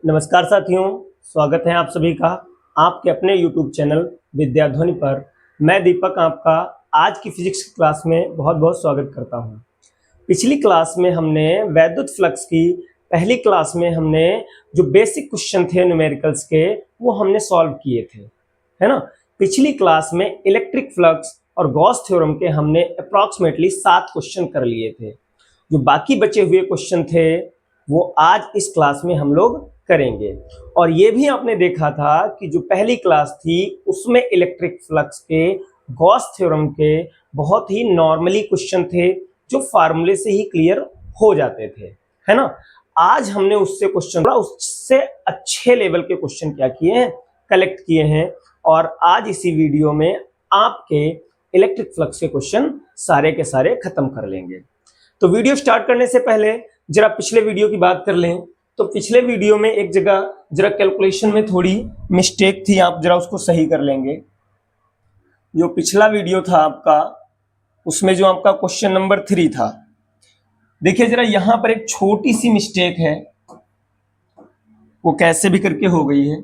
नमस्कार साथियों, स्वागत है आप सभी का आपके अपने YouTube चैनल विद्याध्वनि पर। मैं दीपक आपका आज की फिजिक्स की क्लास में बहुत बहुत स्वागत करता हूं। पिछली क्लास में हमने वैद्युत फ्लक्स की पहली क्लास में हमने जो बेसिक क्वेश्चन थे न्यूमेरिकल्स के वो हमने सॉल्व किए थे, है ना। पिछली क्लास में इलेक्ट्रिक फ्लक्स और गॉस थ्योरम के हमने अप्रॉक्सीमेटली 7 क्वेश्चन कर लिए थे। जो बाकी बचे हुए क्वेश्चन थे वो आज इस क्लास में हम लोग करेंगे। और ये भी आपने देखा था कि जो पहली क्लास थी उसमें इलेक्ट्रिक फ्लक्स के गॉस थ्योरम के बहुत ही नॉर्मली क्वेश्चन थे जो फार्मूले से ही क्लियर हो जाते थे, है ना। आज हमने उससे क्वेश्चन उससे अच्छे लेवल के क्वेश्चन क्या किए हैं, कलेक्ट किए हैं। और आज इसी वीडियो में आपके इलेक्ट्रिक फ्लक्स के क्वेश्चन सारे के सारे खत्म कर लेंगे। तो वीडियो स्टार्ट करने से पहले जरा पिछले वीडियो की बात कर लें। तो पिछले वीडियो में एक जगह जरा कैलकुलेशन में थोड़ी मिस्टेक थी, आप जरा उसको सही कर लेंगे। जो पिछला वीडियो था आपका उसमें जो आपका क्वेश्चन नंबर 3 था, देखिए जरा यहां पर एक छोटी सी मिस्टेक है, वो कैसे भी करके हो गई है।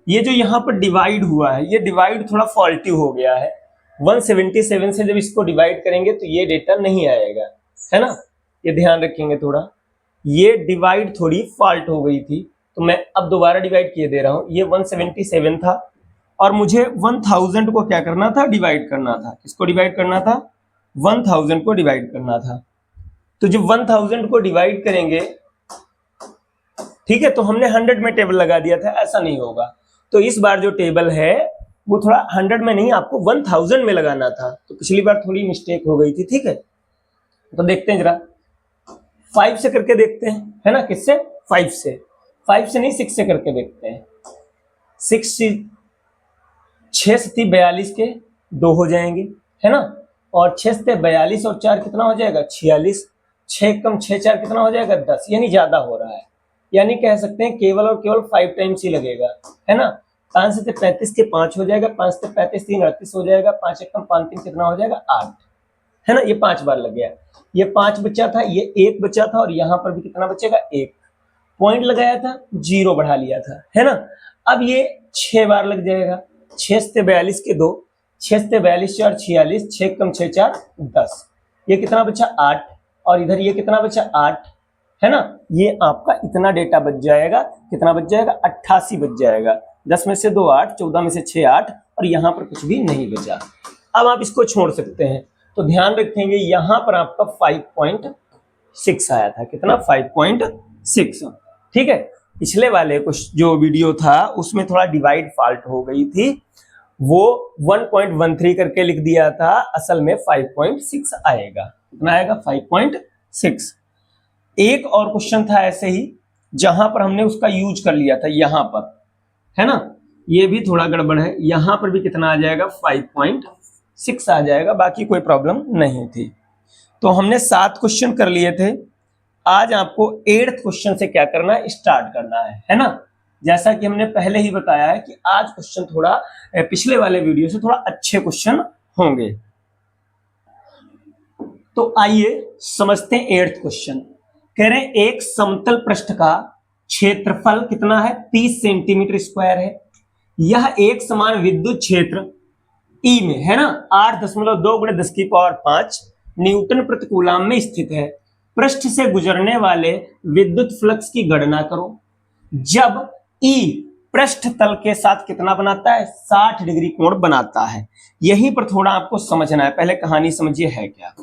ये जो यहां पर डिवाइड हुआ है, ये डिवाइड थोड़ा फॉल्टी हो गया है। 177 से जब इसको डिवाइड करेंगे तो ये डेटा नहीं आएगा, है ना। ये ध्यान रखेंगे थोड़ा, ये डिवाइड थोड़ी फॉल्ट हो गई थी तो मैं अब दोबारा डिवाइड किए दे रहा हूं। ये 177 था और मुझे 1000 को क्या करना था, डिवाइड करना था। किसको डिवाइड करना था, 1000 को डिवाइड करना था। तो जब 1000 को डिवाइड करेंगे, ठीक है, तो हमने 100 में टेबल लगा दिया था, ऐसा नहीं होगा। तो इस बार जो टेबल है वो थोड़ा 100 में नहीं, आपको 1000 में लगाना था। तो पिछली बार थोड़ी मिस्टेक हो गई थी, ठीक है। तो देखते हैं जरा 5 से करके देखते हैं, है ना। किससे, 5 से, 5 से नहीं 6 से करके देखते हैं। 6 से 42 के 2 हो जाएंगे, है ना। और 6 से 42 और 4 कितना हो जाएगा, 46। 6 कम 6 4 कितना हो जाएगा, 10, यानी ज्यादा हो रहा है। यानी कह सकते हैं केवल और केवल 5 टाइम्स ही लगेगा, है ना। 5 से 35 के 5 हो जाएगा, 5 से 35 3 38 हो जाएगा, 5 1 कम 5 3 कितना हो जाएगा, 8, है ना। ये 5 बार लग गया। ये 5 बचा था, ये 1 बचा था, और यहां पर भी कितना बचेगा, 1 पॉइंट लगाया था, 0 बढ़ा लिया था, है ना। अब ये 6 बार लग जाएगा। 6 से 42 के 2, 6 से 42 4 46, 6 कम 6 4 10, ये कितना बचा, 8, और इधर ये कितना बचा, 8, है ना। ये आपका इतना डेटा बच जाएगा, कितना बच जाएगा, 88 बच जाएगा। 10 में से 2 8, 14 में से 6 8, और यहां पर कुछ भी नहीं बचा। अब आप इसको छोड़ सकते हैं। तो ध्यान रखेंगे यहां पर आपका 5.6 आया था, कितना, 5.6, ठीक है। पिछले वाले कुछ जो वीडियो था उसमें थोड़ा डिवाइड फॉल्ट हो गई थी, वो 1.13 करके लिख दिया था, असल में 5.6 आएगा। कितना आएगा, 5.6। एक और क्वेश्चन था ऐसे ही जहां पर हमने उसका यूज कर लिया था, यहां पर, है ना। ये भी थोड़ा गड़बड़ है, यहां पर भी कितना आ जाएगा, 5.6 आ जाएगा, बाकी कोई प्रॉब्लम नहीं थी। तो हमने 7 क्वेश्चन कर लिए थे। आज आपको 8th क्वेश्चन से क्या करना है, स्टार्ट करना है ना। जैसा कि हमने पहले ही बताया है कि आज क्वेश्चन थोड़ा पिछले वाले वीडियो से थोड़ा अच्छे क्वेश्चन होंगे। तो आइए समझते हैं 8th क्वेश्चन। कह रहे हैं एक समतल पृष्ठ का क्षेत्रफल कितना है, 30 सेंटीमीटर स्क्वायर है। यह एक समान विद्युत क्षेत्र ई में, है ना, 8.2 × 10⁵ न्यूटन प्रति कूलाम में स्थित है। पृष्ठ से गुजरने वाले विद्युत फ्लक्स की गणना करो जब ई पृष्ठ तल के साथ कितना बनाता है, 60 डिग्री कोण बनाता है। यहीं पर थोड़ा आपको समझना है, पहले कहानी समझिए है क्या।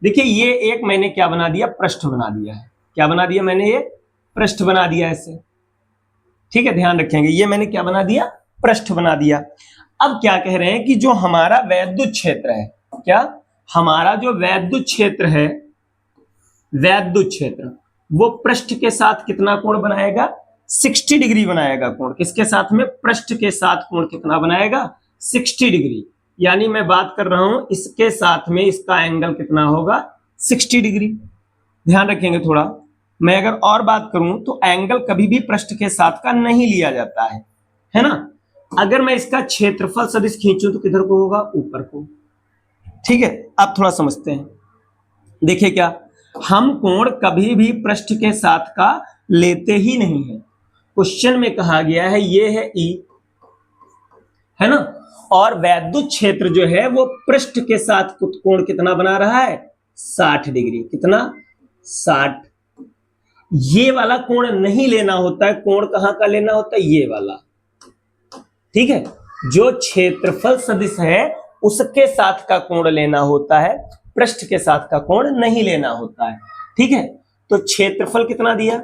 देखिए ये एक मैंने क्या बना दिया, पृष्ठ बना दिया है। क्या बना दिया मैंने, ये पृष्ठ बना दिया ऐसे, ठीक है। ध्यान रखेंगे ये मैंने क्या बना दिया, पृष्ठ बना दिया। अब क्या कह रहे हैं कि जो हमारा वैद्युत क्षेत्र है, क्या, हमारा जो वैद्युत क्षेत्र है, वैद्युत क्षेत्र वो पृष्ठ के साथ कितना कोण बनाएगा, 60 डिग्री बनाएगा कोण। किसके साथ में, पृष्ठ के साथ कोण कितना बनाएगा, 60 डिग्री। यानी मैं बात कर रहा हूं इसके साथ में इसका एंगल कितना होगा, 60 डिग्री। ध्यान रखेंगे थोड़ा, मैं अगर और बात करूं तो एंगल कभी भी पृष्ठ के साथ का नहीं लिया जाता है ना। अगर मैं इसका क्षेत्रफल सदिश खींचूं तो किधर को होगा, ऊपर को, ठीक है। अब थोड़ा समझते हैं। देखिए क्या, हम कोण कभी भी पृष्ठ के साथ का लेते ही नहीं है। क्वेश्चन में कहा गया है ये है ई, है ना, और वैद्युत क्षेत्र जो है वो पृष्ठ के साथ कोण कितना बना रहा है, 60 डिग्री। कितना, 60। ये वाला कोण नहीं लेना होता है, कोण कहां का लेना होता है, ये वाला, ठीक है, जो क्षेत्रफल सदिश है उसके साथ का कोण लेना होता है, पृष्ठ के साथ का कोण नहीं लेना होता है, ठीक है। तो क्षेत्रफल कितना दिया,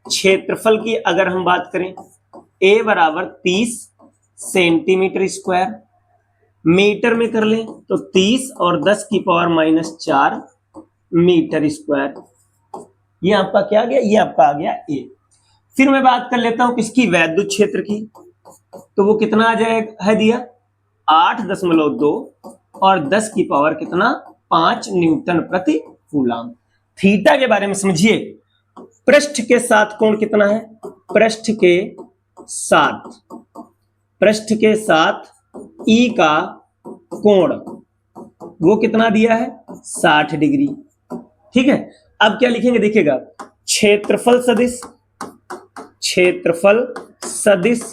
क्षेत्रफल की अगर हम बात करें, a बराबर 30 सेंटीमीटर स्क्वायर, मीटर में कर लें तो 30 और 10 की पावर -4 मीटर स्क्वायर। ये आपका क्या आ गया, ये आपका आ गया a। फिर मैं बात कर लेता हूं किसकी, वैद्युत क्षेत्र की, तो वो कितना आ जाएगा, है दिया 8.2 और 10 की पावर कितना, 5 न्यूटन प्रति कूलम। थीटा के बारे में समझिए, पृष्ठ के साथ कोण कितना है, पृष्ठ के साथ ई का कोण वो कितना दिया है, 60 डिग्री, ठीक है। अब क्या लिखेंगे, देखिएगा, क्षेत्रफल सदिश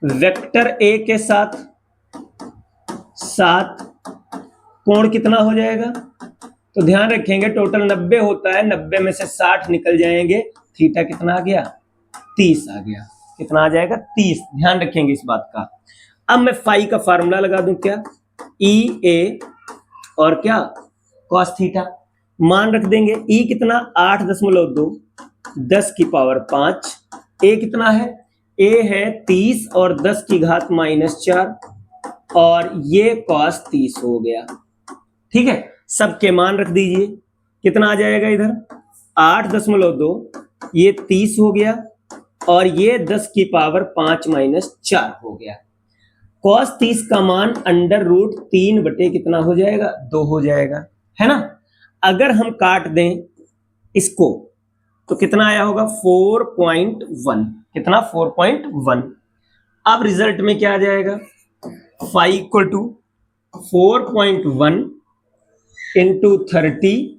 वेक्टर ए के साथ कोण कितना हो जाएगा, तो ध्यान रखेंगे टोटल 90 होता है, 90 में से 60 निकल जाएंगे, थीटा कितना आ गया, 30 आ गया। कितना आ जाएगा, 30। ध्यान रखेंगे इस बात का। अब मैं फाई का फार्मूला लगा दूं, क्या, ई ए और क्या, कॉस थीटा। मान रख देंगे, ई कितना 8.2, 10 की पावर 5, ए कितना है, ए है 30 और 10 की घात -4 और ये कॉस 30 हो गया, ठीक है। सबके मान रख दीजिए, कितना आ जाएगा इधर, 8.2, ये 30 हो गया और ये 10 की पावर 5 -4 हो गया। कॉस 30 का मान √3 बटे कितना हो जाएगा, 2 हो जाएगा, है ना। अगर हम काट दें इसको तो कितना आया होगा, 4.1। कितना, 4.1। अब रिजल्ट में क्या आ जाएगा, फाई इक्वल टू 4.1 इंटू 30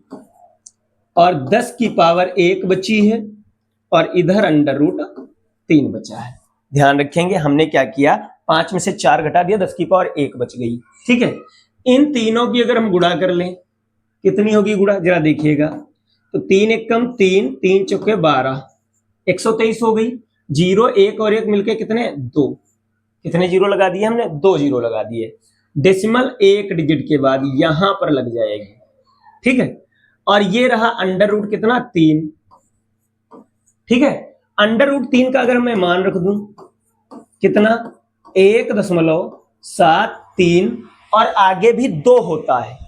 और 10 की पावर 1 बची है और इधर √3 बचा है। ध्यान रखेंगे हमने क्या किया, 5 में से 4 घटा दिया, 10 की पावर 1 बच गई, ठीक है। इन तीनों की अगर हम गुणा कर लें, कितनी होगी गुणा, जरा देखिएगा, तो 3 एकम 3, 3 चौके 12, 123 हो गई। 0 1 और 1 मिलके कितने, 2। कितने जीरो लगा दिए हमने, 2 जीरो लगा दिए। डेसिमल 1 डिजिट के बाद यहां पर लग जाएगी, ठीक है। और ये रहा √ कितना, 3, ठीक है। √3 का अगर मैं मान रख दूं, कितना, 1.73 और आगे भी 2 होता है,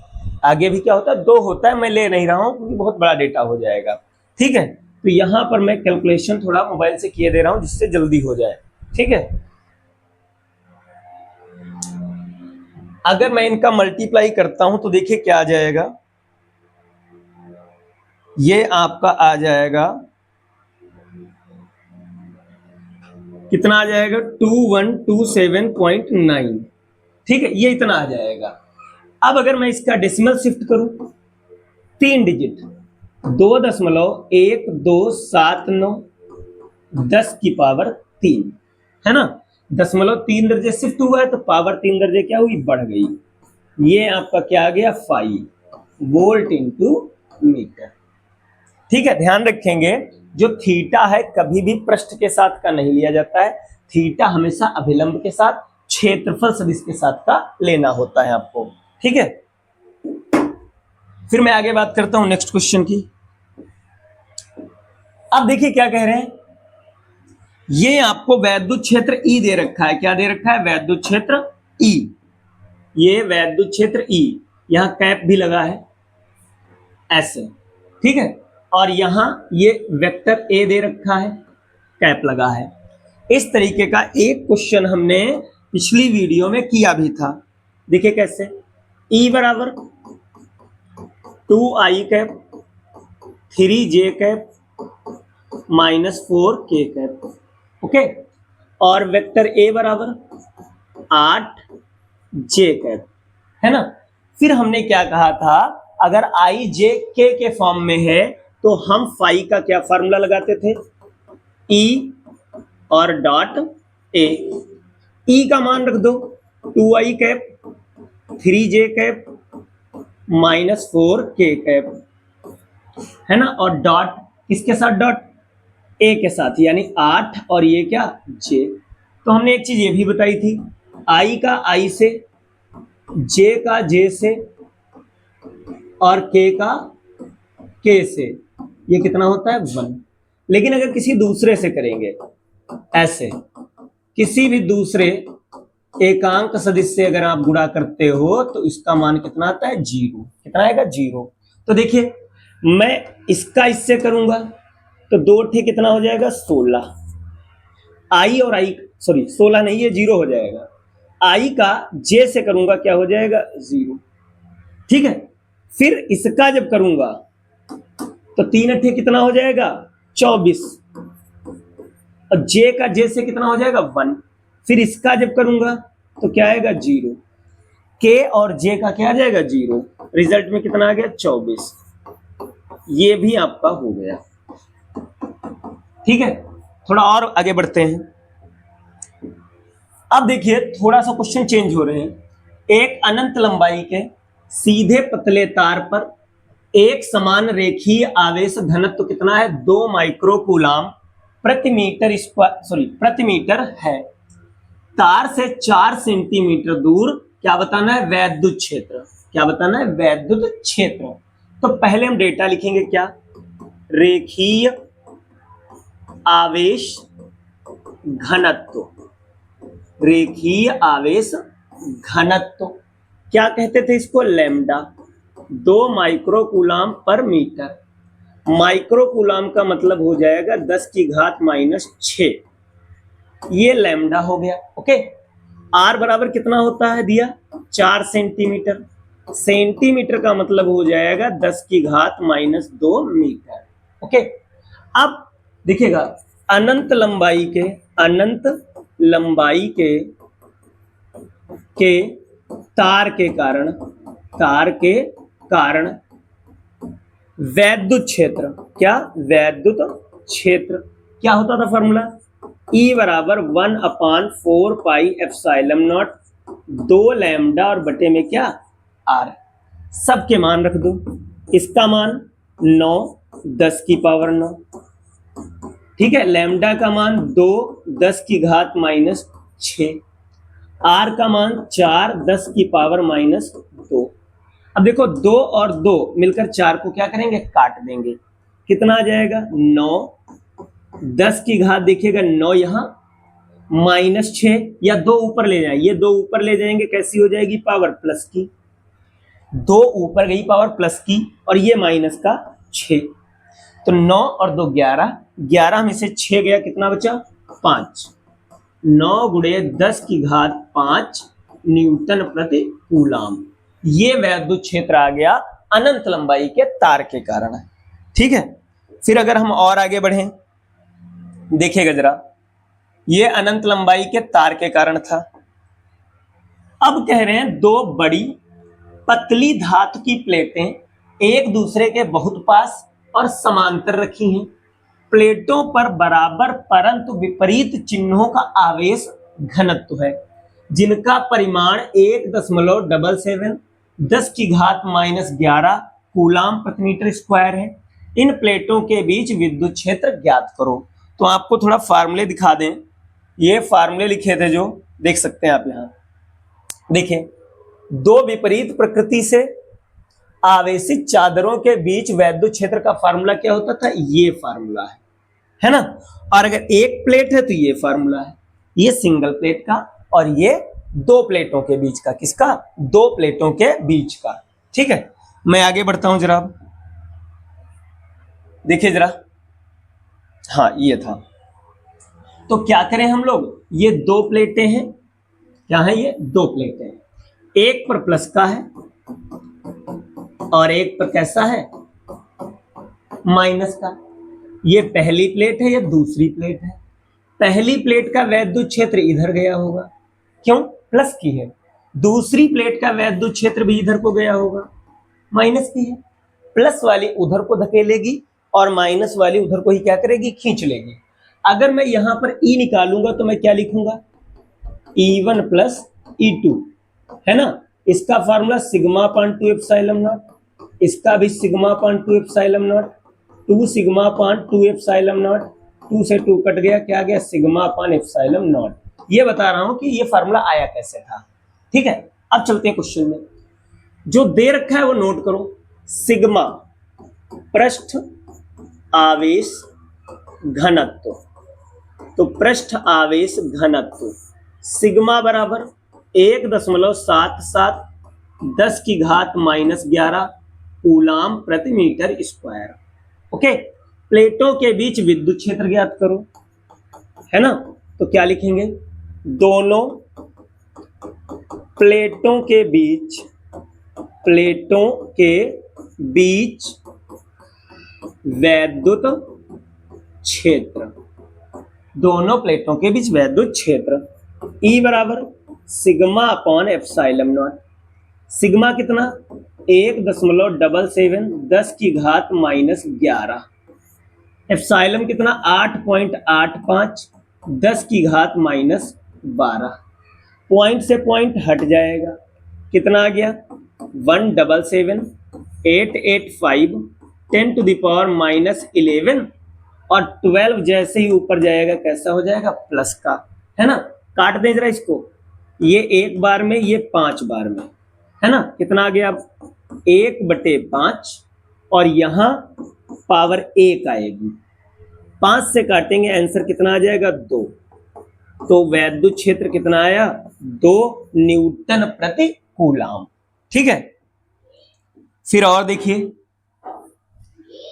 आगे भी क्या होता है, 2 होता है। मैं ले नहीं रहा हूं क्योंकि बहुत बड़ा डेटा हो जाएगा, ठीक है। तो यहां पर मैं कैलकुलेशन थोड़ा मोबाइल से किए दे रहा हूं जिससे जल्दी हो जाए, ठीक है। अगर मैं इनका मल्टीप्लाई करता हूं तो देखिए क्या आ जाएगा, ये आपका आ जाएगा, कितना आ जाएगा, 2127.9, ठीक है, ये इतना आ जाएगा। अब अगर मैं इसका डेसिमल शिफ्ट करूं, 3 डिजिट, 2.1279, 10 की पावर 3, है ना। 0.3 दर्जे शिफ्ट हुआ है तो पावर 3 दर्जे क्या हुई, बढ़ गई। ये आपका क्या आ गया, 5 वोल्ट इंटू मीटर, ठीक है। ध्यान रखेंगे, जो थीटा है कभी भी पृष्ठ के साथ का नहीं लिया जाता है, थीटा हमेशा अभिलंब के साथ, क्षेत्रफल सदिश के साथ का लेना होता है आपको, ठीक है। फिर मैं आगे बात करता हूं नेक्स्ट क्वेश्चन की। अब देखिए क्या कह रहे हैं, ये आपको वैद्युत क्षेत्र ई दे रखा है, क्या दे रखा है, वैद्युत क्षेत्र ई। ये वैद्युत क्षेत्र ई, यहां कैप भी लगा है ऐसे, ठीक है। और यहां ये वेक्टर ए दे रखा है, कैप लगा है। इस तरीके का एक क्वेश्चन हमने पिछली वीडियो में किया भी था, देखिए कैसे, ई बराबर 2i cap 3j cap -4k cap, okay. और वेक्टर ए बराबर 8j कैप, है ना। फिर हमने क्या कहा था, अगर i j k के फॉर्म में है तो हम फाई का क्या फार्मूला लगाते थे, ई और डॉट ए। ई का मान रख दो 2i cap, 3j cap, -4k cap, है ना। और डॉट किसके साथ, डॉट ए के साथ, यानी 8 और ये क्या, जे। तो हमने एक चीज ये भी बताई थी, आई का आई से, जे का जे से, और के का के से, ये कितना होता है 1। लेकिन अगर किसी दूसरे से करेंगे, ऐसे किसी भी दूसरे एकांक सदिश से अगर आप गुणा करते हो तो इसका मान कितना आता है, 0। कितना आएगा, 0। तो देखिए मैं इसका इससे करूंगा तो 2 ठे कितना हो जाएगा, 16। आई और आई, सॉरी 16 नहीं है, 0 हो जाएगा। आई का जे से करूंगा क्या हो जाएगा, 0। ठीक है। फिर इसका जब करूंगा तो 3 अट्ठे कितना हो जाएगा, 24। और जे का जे से कितना हो जाएगा, 1। फिर इसका जब करूंगा तो क्या आएगा, 0। के और जे का क्या आ जाएगा, 0। रिजल्ट में कितना आ गया, 24। ये भी आपका हो गया। ठीक है, थोड़ा और आगे बढ़ते हैं। अब देखिए थोड़ा सा क्वेश्चन चेंज हो रहे हैं। एक अनंत लंबाई के सीधे पतले तार पर एक समान रेखीय आवेश घनत्व कितना है, 2 माइक्रोकूलाम प्रति मीटर है। तार से 4 सेंटीमीटर दूर क्या बताना है, वैद्युत क्षेत्र। क्या बताना है, वैद्युत क्षेत्र। तो पहले हम डेटा लिखेंगे, क्या, रेखीय आवेश घनत्व। रेखीय आवेश घनत्व क्या कहते थे इसको, लैम्डा। 2 माइक्रोकूलाम पर मीटर। माइक्रोकूलाम का मतलब हो जाएगा 10 की घात -6। ये लैम्डा हो गया। ओके। आर बराबर कितना होता है दिया, 4 सेंटीमीटर। सेंटीमीटर का मतलब हो जाएगा 10 की घात -2 मीटर। ओके। अब देखिएगा अनंत लंबाई के तार के कारण वैद्युत क्षेत्र, क्या, वैद्युत क्षेत्र क्या होता था फॉर्मूला, E बराबर 1/4 पाई एप्सिलॉन नॉट 2 लैम्डा और बटे में क्या, R। सबके मान रख दो। इसका मान 9 10 की पावर 9, ठीक है। लैम्डा का मान 2 10 की घात -6, R का मान 4 10 की पावर -2। अब देखो 2 और 2 मिलकर 4 को क्या करेंगे, काट देंगे। कितना आ जाएगा, 9 10 की घात, देखिएगा 9 यहाँ -6, या 2 ऊपर ले जाए, ये 2 ऊपर ले जाएंगे, कैसी हो जाएगी, पावर प्लस की। 2 ऊपर गई पावर प्लस की, और ये माइनस का 6। तो 9 और 2 11, 11 में से 6 गया, कितना बचा, 5। 9 गुणे 10 की घात 5 न्यूटन प्रति कूलाम। ये वैद्युत क्षेत्र आ गया अनंत लंबाई के तार के कारण। ठीक है। फिर अगर हम और आगे बढ़ें, देखिएगा जरा, ये अनंत लंबाई के तार के कारण था। अब कह रहे हैं 2 बड़ी पतली धातु की प्लेटें एक दूसरे के बहुत पास और समांतर रखी हैं। प्लेटों पर बराबर परंतु विपरीत चिन्हों का आवेश घनत्व है, जिनका परिमाण 1.77 10 की घात -11 कूलाम प्रति मीटर स्क्वायर है। इन प्लेटों के बीच विद्युत क्षेत्र ज्ञात करो। तो आपको थोड़ा फार्मूले दिखा दें। ये फार्मूले लिखे थे जो देख सकते हैं आप यहाँ। देखिए 2 विपरीत प्रकृति से आवेशित चादरों के बीच वैद्युत क्षेत्र का फार्मूला क्या होता था, ये फार्मूला है ना। और अगर एक प्लेट है तो ये फार्मूला है, ये सिंगल प्लेट का, और ये 2 प्लेटों के बीच का। किसका, 2 प्लेटों के बीच का। ठीक है, मैं आगे बढ़ता हूं जरा, देखिए जरा। हाँ ये था। तो क्या करें हम लोग, ये 2 प्लेटें हैं, क्या है, ये 2 प्लेटें हैं। एक पर प्लस का है और एक पर कैसा है, माइनस का। ये पहली प्लेट है, ये दूसरी प्लेट है। पहली प्लेट का वैद्युत क्षेत्र इधर गया होगा, क्यों, प्लस की है। दूसरी प्लेट का वैद्युत क्षेत्र भी इधर को गया होगा, माइनस की है। प्लस वाली उधर को धकेलेगी और माइनस वाली उधर को ही क्या करेगी, खींच लेगी। अगर मैं यहां पर E निकालूंगा तो मैं क्या लिखूंगा, E1 प्लस E2, है ना। इसका formula sigma upon 2 epsilon not, इसका भी sigma upon 2 epsilon not, 2 sigma upon 2 epsilon not, 2 से 2 कट गया, क्या गया, सिग्मा अपॉन एप्सिलॉन नॉट। ये बता रहा हूं कि ये फार्मूला आया कैसे था। ठीक है, अब चलते हैं क्वेश्चन में। जो दे रखा है वो नोट करो, सिग्मा पृष्ठ आवेश घनत्व। तो पृष्ठ आवेश घनत्व सिग्मा बराबर 1.77 10⁻⁻11 कूलाम प्रति मीटर स्क्वायर। ओके, प्लेटों के बीच विद्युत क्षेत्र ज्ञात करो, है ना। तो क्या लिखेंगे, दोनों प्लेटों के बीच वैद्युत क्षेत्र, दोनों प्लेटों के बीच वैद्युत क्षेत्र E बराबर sigma upon epsilon not. Sigma कितना, 1.77 10⁻⁻11। एप्सिलॉन कितना, 8.85 10⁻⁻12। पॉइंट से पॉइंट हट जाएगा, कितना आ गया, 177 885 10⁻⁻11 और 12 जैसे ही ऊपर जाएगा कैसा हो जाएगा, प्लस का, है ना। काट दें जरा इसको, ये 1 बार में, ये 5 बार में, है ना। कितना आ गया, 1/5 और यहां पावर 1 आएगी, 5 से काटेंगे आंसर कितना आ जाएगा, 2। तो वैद्युत क्षेत्र कितना आया, 2 न्यूटन प्रति कूलाम। ठीक है, फिर और देखिए,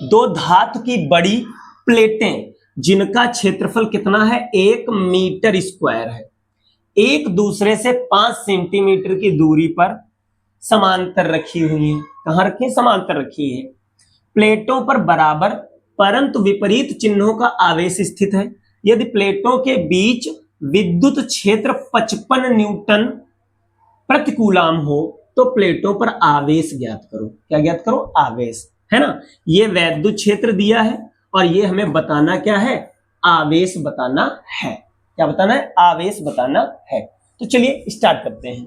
दो धातु की बड़ी प्लेटें जिनका क्षेत्रफल कितना है, 1 मीटर स्क्वायर है, एक दूसरे से 5 सेंटीमीटर की दूरी पर समांतर रखी हुई है। कहां रखी, समांतर रखी है। प्लेटों पर बराबर परंतु विपरीत चिन्हों का आवेश स्थित है। यदि प्लेटों के बीच विद्युत क्षेत्र 55 न्यूटन प्रति कूलाम हो तो प्लेटों पर आवेश ज्ञात करो। क्या ज्ञात करो, आवेश, है ना। ये वैद्युत क्षेत्र दिया है और ये हमें बताना क्या है, आवेश बताना है। क्या बताना है, आवेश बताना है। तो चलिए स्टार्ट करते हैं।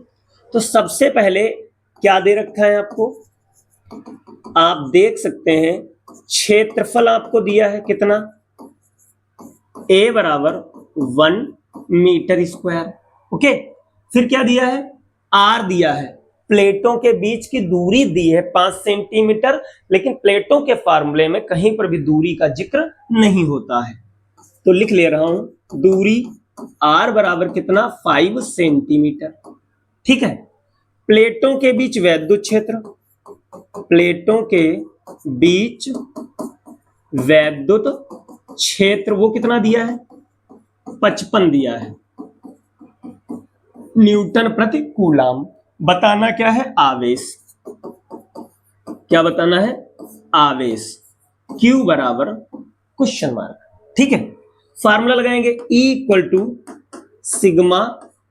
तो सबसे पहले क्या दे रखा है आपको, आप देख सकते हैं क्षेत्रफल आपको दिया है कितना, A बराबर 1 मीटर स्क्वायर। ओके, फिर क्या दिया है, R दिया है। प्लेटों के बीच की दूरी दी है 5 सेंटीमीटर, लेकिन प्लेटों के फार्मूले में कहीं पर भी दूरी का जिक्र नहीं होता है, तो लिख ले रहा हूं दूरी R बराबर कितना, 5 सेंटीमीटर। ठीक है, प्लेटों के बीच वैद्युत क्षेत्र, प्लेटों के बीच वैद्युत क्षेत्र वो कितना दिया है, 55 दिया है न्यूटन प्रति कूलाम। बताना क्या है, आवेश। क्या बताना है, आवेश। Q बराबर क्वेश्चन मार्क। ठीक है, फार्मूला लगाएंगे, E equal to sigma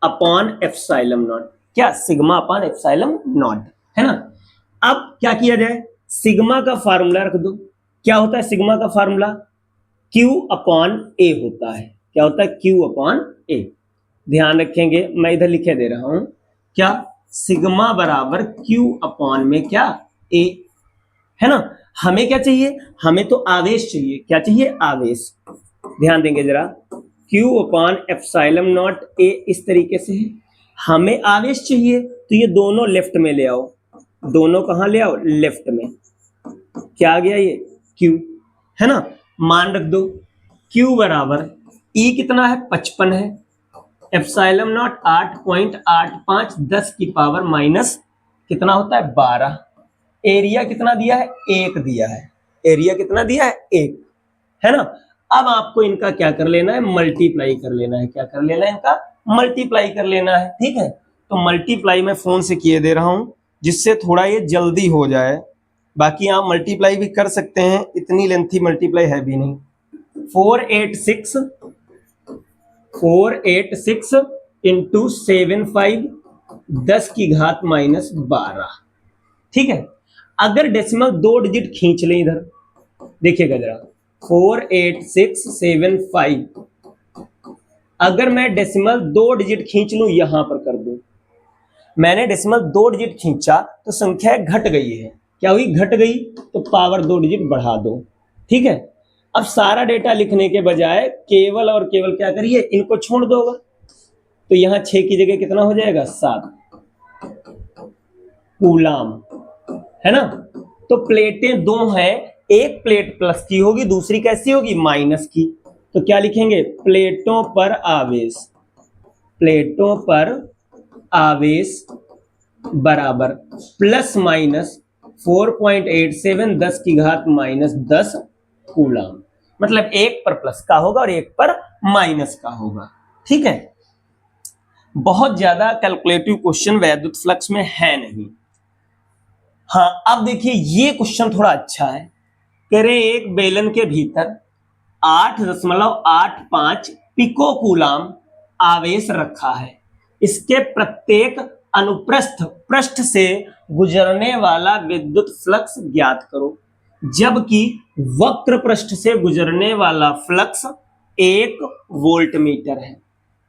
upon epsilon nought. क्या, सिग्मा अपॉन एप्सिलॉन नॉट, है ना। अब क्या किया जाए, सिग्मा का फार्मूला रख दो। क्या होता है सिग्मा का फार्मूला, Q अपॉन A होता है। क्या होता है, Q अपॉन A। ध्यान रखेंगे, मैं इधर लिखे दे रहा हूं, क्या, सिग्मा बराबर Q अपॉन में क्या, A, है ना। हमें क्या चाहिए, हमें तो आवेश चाहिए। क्या चाहिए, आवेश। ध्यान देंगे जरा, Q upon epsilon not A इस तरीके से है। हमें आवेश चाहिए तो ये दोनों लेफ्ट में ले आओ, दोनों कहां ले आओ, लेफ्ट में। क्या आ गया, ये Q, है ना। मान रख दो, Q बराबर E कितना है, 55 है, एप्सिलॉन नॉट 8.85 10 की पावर माइनस कितना होता है, 12। एरिया कितना दिया है, 1 दिया है। एरिया कितना दिया है, 1, है ना। अब आपको इनका क्या कर लेना है, मल्टीप्लाई कर लेना है। क्या कर लेना है, इनका मल्टीप्लाई कर लेना है। ठीक है, तो मल्टीप्लाई मैं फोन से किए दे रहा हूं जिससे थोड़ा ये जल्दी हो जाए। बाकी आप मल्टीप्लाई भी कर सकते हैं, इतनी लेंथी मल्टीप्लाई है भी नहीं। 486 इंटू 75 10⁻⁻12। ठीक है, अगर डेसिमल 2 डिजिट खींच लें इधर, देखिएगा जरा, 48675। अगर मैं डेसिमल 2 डिजिट खींच लूं, यहां पर कर दूं, मैंने डेसिमल 2 डिजिट खींचा तो संख्या घट गई है, क्या हुई, घट गई, तो पावर 2 डिजिट बढ़ा दो। ठीक है, अब सारा डेटा लिखने के बजाय केवल और केवल क्या करिए, इनको छोड़ दोगे, तो यहां 6 की जगह कितना हो जाएगा, 7 कूलाम, है ना। तो प्लेटें दो हैं, एक प्लेट प्लस की होगी, दूसरी कैसी होगी, माइनस की। तो क्या लिखेंगे, प्लेटों पर आवेश, प्लेटों पर आवेश बराबर प्लस माइनस 4.87 10 की घात माइनस 10 कूलाम। मतलब एक पर प्लस का होगा और एक पर माइनस का होगा। ठीक है, बहुत ज्यादा कैलकुलेटिव क्वेश्चन वैद्युत फ्लक्स में है नहीं। हाँ, अब देखिए ये क्वेश्चन थोड़ा अच्छा है। कह रहे एक बेलन के भीतर 8.85 पिको कूलाम आवेश रखा है, इसके प्रत्येक अनुप्रस्थ पृष्ठ से गुजरने वाला विद्युत फ्लक्स ज्ञात करो, जबकि वक्र पृष्ठ से गुजरने वाला फ्लक्स 1 वोल्ट मीटर है।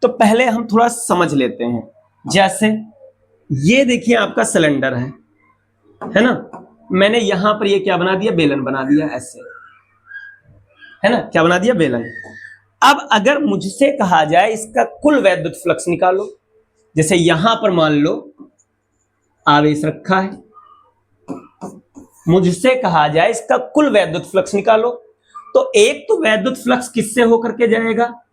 तो पहले हम थोड़ा समझ लेते हैं। जैसे ये देखिए आपका सिलेंडर है ना, मैंने यहां पर ये क्या बना दिया, बेलन बना दिया, ऐसे, है ना, क्या बना दिया, बेलन। अब अगर मुझसे कहा जाए इसका कुल वैद्युत फ्लक्स निकालो, जैसे यहां पर मान लो आवेश रखा है, मुझसे कहा जाए इसका कुल वैद्युत फ्लक्स निकालो, तो एक तो वैद्युत फ्लक्स किससे होकर के जाएगा,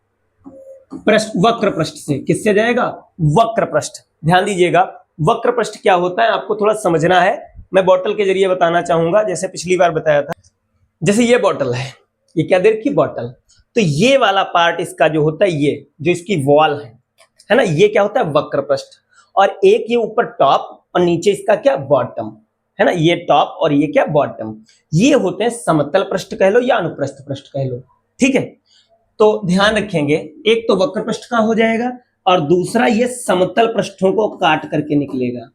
पृष्ठ, वक्र पृष्ठ से। किससे जाएगा, वक्र पृष्ठ। ध्यान दीजिएगा, वक्र पृष्ठ क्या होता है आपको थोड़ा समझना है, मैं बॉटल के जरिए बताना चाहूंगा, जैसे पिछली बार बताया था। जैसे ये बॉटल है, ये क्या दे रखी, बॉटल, तो ये वाला पार्ट इसका जो होता है, ये जो इसकी वॉल है ना, ये क्या होता है, वक्र पृष्ठ। और एक ये ऊपर टॉप और नीचे इसका क्या, बॉटम, है ना, ये टॉप और ये क्या, बॉटम। ये होते हैं समतल पृष्ठ कह लो या अनुप्रस्थ पृष्ठ कह लो। ठीक है, तो ध्यान रखेंगे, एक तो वक्र पृष्ठ का हो जाएगा और दूसरा ये समतल पृष्ठों को काट करके निकलेगा,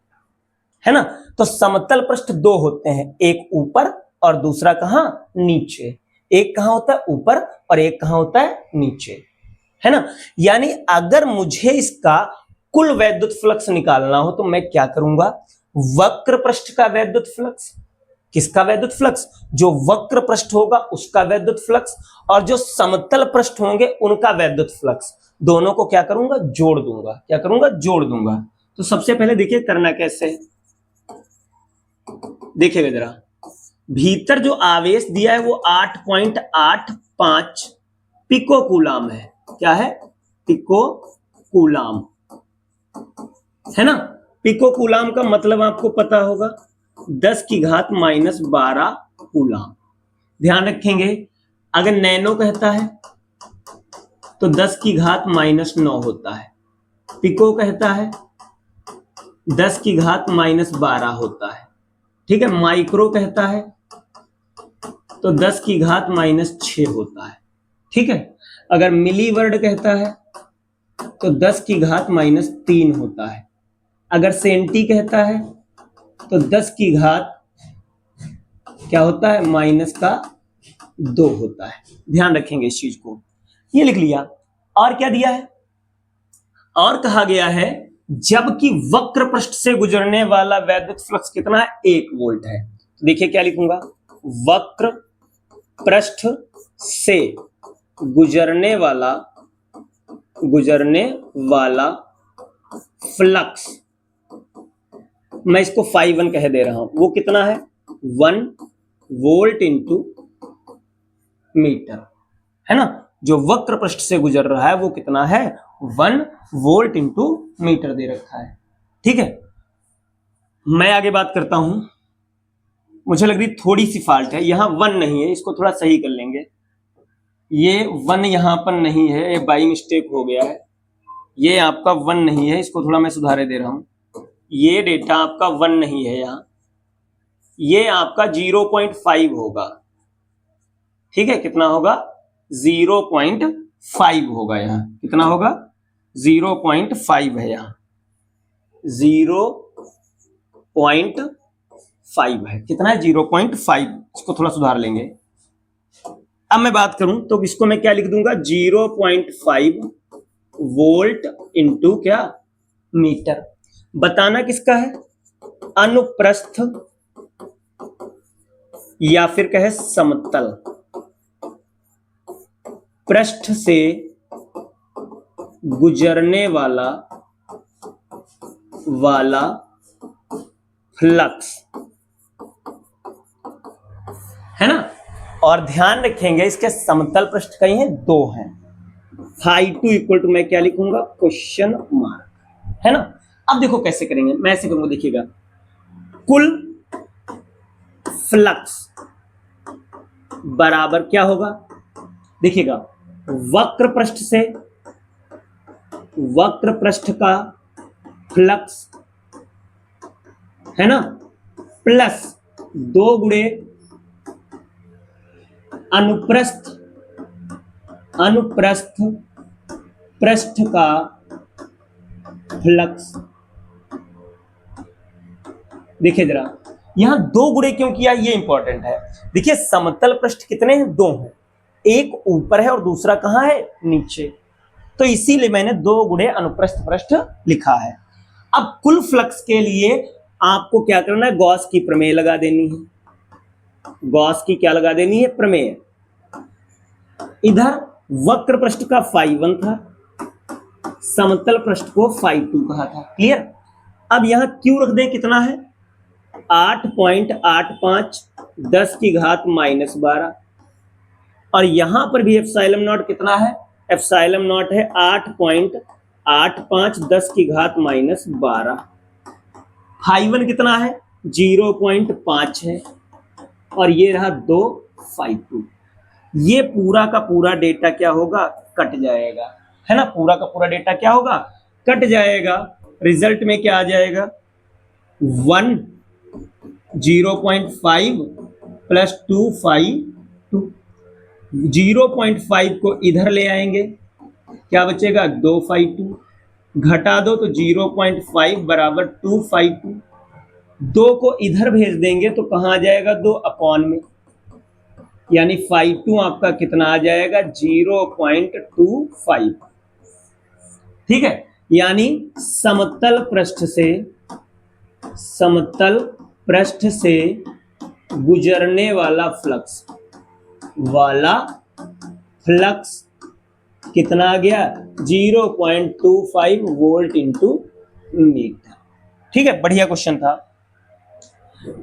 है ना। तो समतल पृष्ठ दो होते हैं, एक ऊपर और दूसरा कहां, नीचे। एक कहां होता है, ऊपर, और एक कहां होता है, नीचे, है ना। यानी अगर मुझे इसका कुल वैद्युत फ्लक्स निकालना हो तो मैं क्या करूंगा, वक्र पृष्ठ का वैद्युत फ्लक्स, किसका वैद्युत फ्लक्स, जो वक्र पृष्ठ होगा उसका वैद्युत फ्लक्स, और जो समतल पृष्ठ होंगे उनका वैद्युत फ्लक्स, दोनों को क्या करूंगा, जोड़ दूंगा। क्या करूंगा, जोड़ दूंगा। तो सबसे पहले देखिए करना कैसे है, देखिएगा जरा, भीतर जो आवेश दिया है वो 8.85 पिको कूलाम है। क्या है, पिको कूलाम, है ना। पिको कूलाम का मतलब आपको पता होगा, 10 की घात माइनस 12 कूलाम। ध्यान रखेंगे, अगर नैनो कहता है तो 10 की घात माइनस 9 होता है, पिको कहता है 10 की घात माइनस 12 होता है। ठीक है, माइक्रो कहता है तो 10 की घात माइनस 6 होता है। ठीक है, अगर मिली वर्ड कहता है तो 10 की घात माइनस 3 होता है। अगर सेंटी कहता है तो 10 की घात क्या होता है, माइनस का 2 होता है। ध्यान रखेंगे इस चीज को, ये लिख लिया। और क्या दिया है, और कहा गया है जबकि वक्र पृष्ठ से गुजरने वाला वैद्युत फ्लक्स कितना है, 1 वोल्ट है। तो देखिए क्या लिखूंगा, वक्र पृष्ठ से गुजरने वाला फ्लक्स, मैं इसको φ1 कह दे रहा हूं, वो कितना है, 1 वोल्ट इंटू मीटर, है ना। जो वक्र पृष्ठ से गुजर रहा है वो कितना है, 1 वोल्ट इंटू मीटर दे रखा है। ठीक है, मैं आगे बात करता हूं। मुझे लग रही थोड़ी सी फॉल्ट है, यहां 1 नहीं है, इसको थोड़ा सही कर लेंगे। ये 1 यहां पर नहीं है, ये बाई मिस्टेक हो गया है। ये आपका 1 नहीं है, इसको थोड़ा मैं सुधारे दे रहा हूं। ये डेटा आपका 1 नहीं है यहां, ये आपका 0.5 होगा। ठीक है, कितना होगा, 0.5 होगा यहां, कितना होगा, 0.5 है यहां, 0.5 है। कितना है, 0.5। इसको थोड़ा सुधार लेंगे। अब मैं बात करूं तो इसको मैं क्या लिख दूंगा, 0.5 वोल्ट इंटू क्या, मीटर। बताना किसका है, अनुप्रस्थ या फिर कहे समतल पृष्ठ से गुजरने वाला फ्लक्स है ना। और ध्यान रखेंगे इसके समतल पृष्ठ कई हैं, दो हैं। φ2 इक्वल टू मैं क्या लिखूंगा, क्वेश्चन मार्क, है ना। अब देखो कैसे करेंगे, मैं ऐसे करूंगा, देखिएगा, कुल फ्लक्स बराबर क्या होगा, देखिएगा, वक्र पृष्ठ का फ्लक्स है ना, प्लस 2 गुणे अनुप्रस्थ पृष्ठ का फ्लक्स। देखिए जरा, यहां 2 गुणे क्यों किया, ये इंपॉर्टेंट है। देखिए समतल पृष्ठ कितने हैं, 2 हैं, एक ऊपर है और दूसरा कहां है, नीचे, तो इसीलिए मैंने 2 गुणे अनुप्रस्थ पृष्ठ लिखा है। अब कुल फ्लक्स के लिए आपको क्या करना है, गॉस की प्रमेय लगा देनी है। गॉस की क्या लगा देनी है, प्रमेय। इधर वक्र पृष्ठ का φ1 था, समतल पृष्ठ को φ2 कहा था, क्लियर। अब यहां Q रख दें, कितना है, 8.85 10 की घात -12, और यहां पर भी एप्सिलॉन नॉट कितना है, एप्सिलॉन नॉट है 8.85 10 की घात -12। φ1 कितना है, 0.5 है, और ये रहा 2 φ2। ये पूरा का पूरा डेटा क्या होगा, कट जाएगा, है ना, पूरा का पूरा डेटा क्या होगा, कट जाएगा। रिजल्ट में क्या आ जाएगा, 1 0.5 प्लस 2 φ2। 0.5 को इधर ले आएंगे, क्या बचेगा, 2 φ2, घटा दो तो 0.5 बराबर 2 φ2। 2 को इधर भेज देंगे तो कहां आ जाएगा, 2 अपॉन में, यानी φ2 आपका कितना आ जाएगा, 0.25। ठीक है, यानी समतल पृष्ठ से गुजरने वाला फ्लक्स कितना आ गया, 0.25 वोल्ट इंटू मीटर। ठीक है, बढ़िया क्वेश्चन था।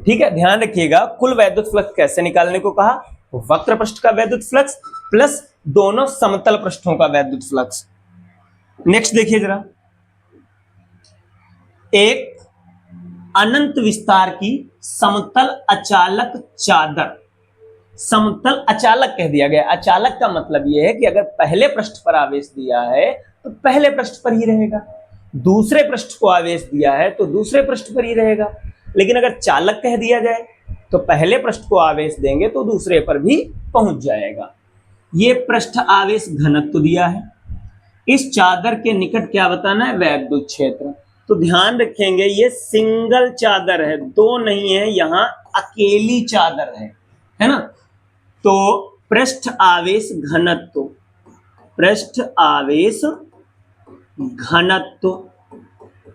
ठीक है, ध्यान रखिएगा, कुल वैद्युत फ्लक्स कैसे निकालने को कहा, वक्र पृष्ठ का वैद्युत फ्लक्स प्लस दोनों समतल पृष्ठों का वैद्युत फ्लक्स। नेक्स्ट देखिए जरा, एक अनंत विस्तार की समतल अचालक चादर, समतल अचालक कह दिया गया। अचालक का मतलब यह है कि अगर पहले पृष्ठ पर आवेश दिया है तो पहले पृष्ठ पर ही रहेगा, दूसरे पृष्ठ को आवेश दिया है तो दूसरे पृष्ठ पर ही रहेगा। लेकिन अगर चालक कह दिया जाए तो पहले पृष्ठ को आवेश देंगे तो दूसरे पर भी पहुंच जाएगा। ये पृष्ठ आवेश घनत्व दिया है। इस चादर के निकट क्या बताना है, वैद्युत क्षेत्र। तो ध्यान रखेंगे ये सिंगल चादर है, दो नहीं है, यहां अकेली चादर है ना। तो पृष्ठ आवेश घनत्व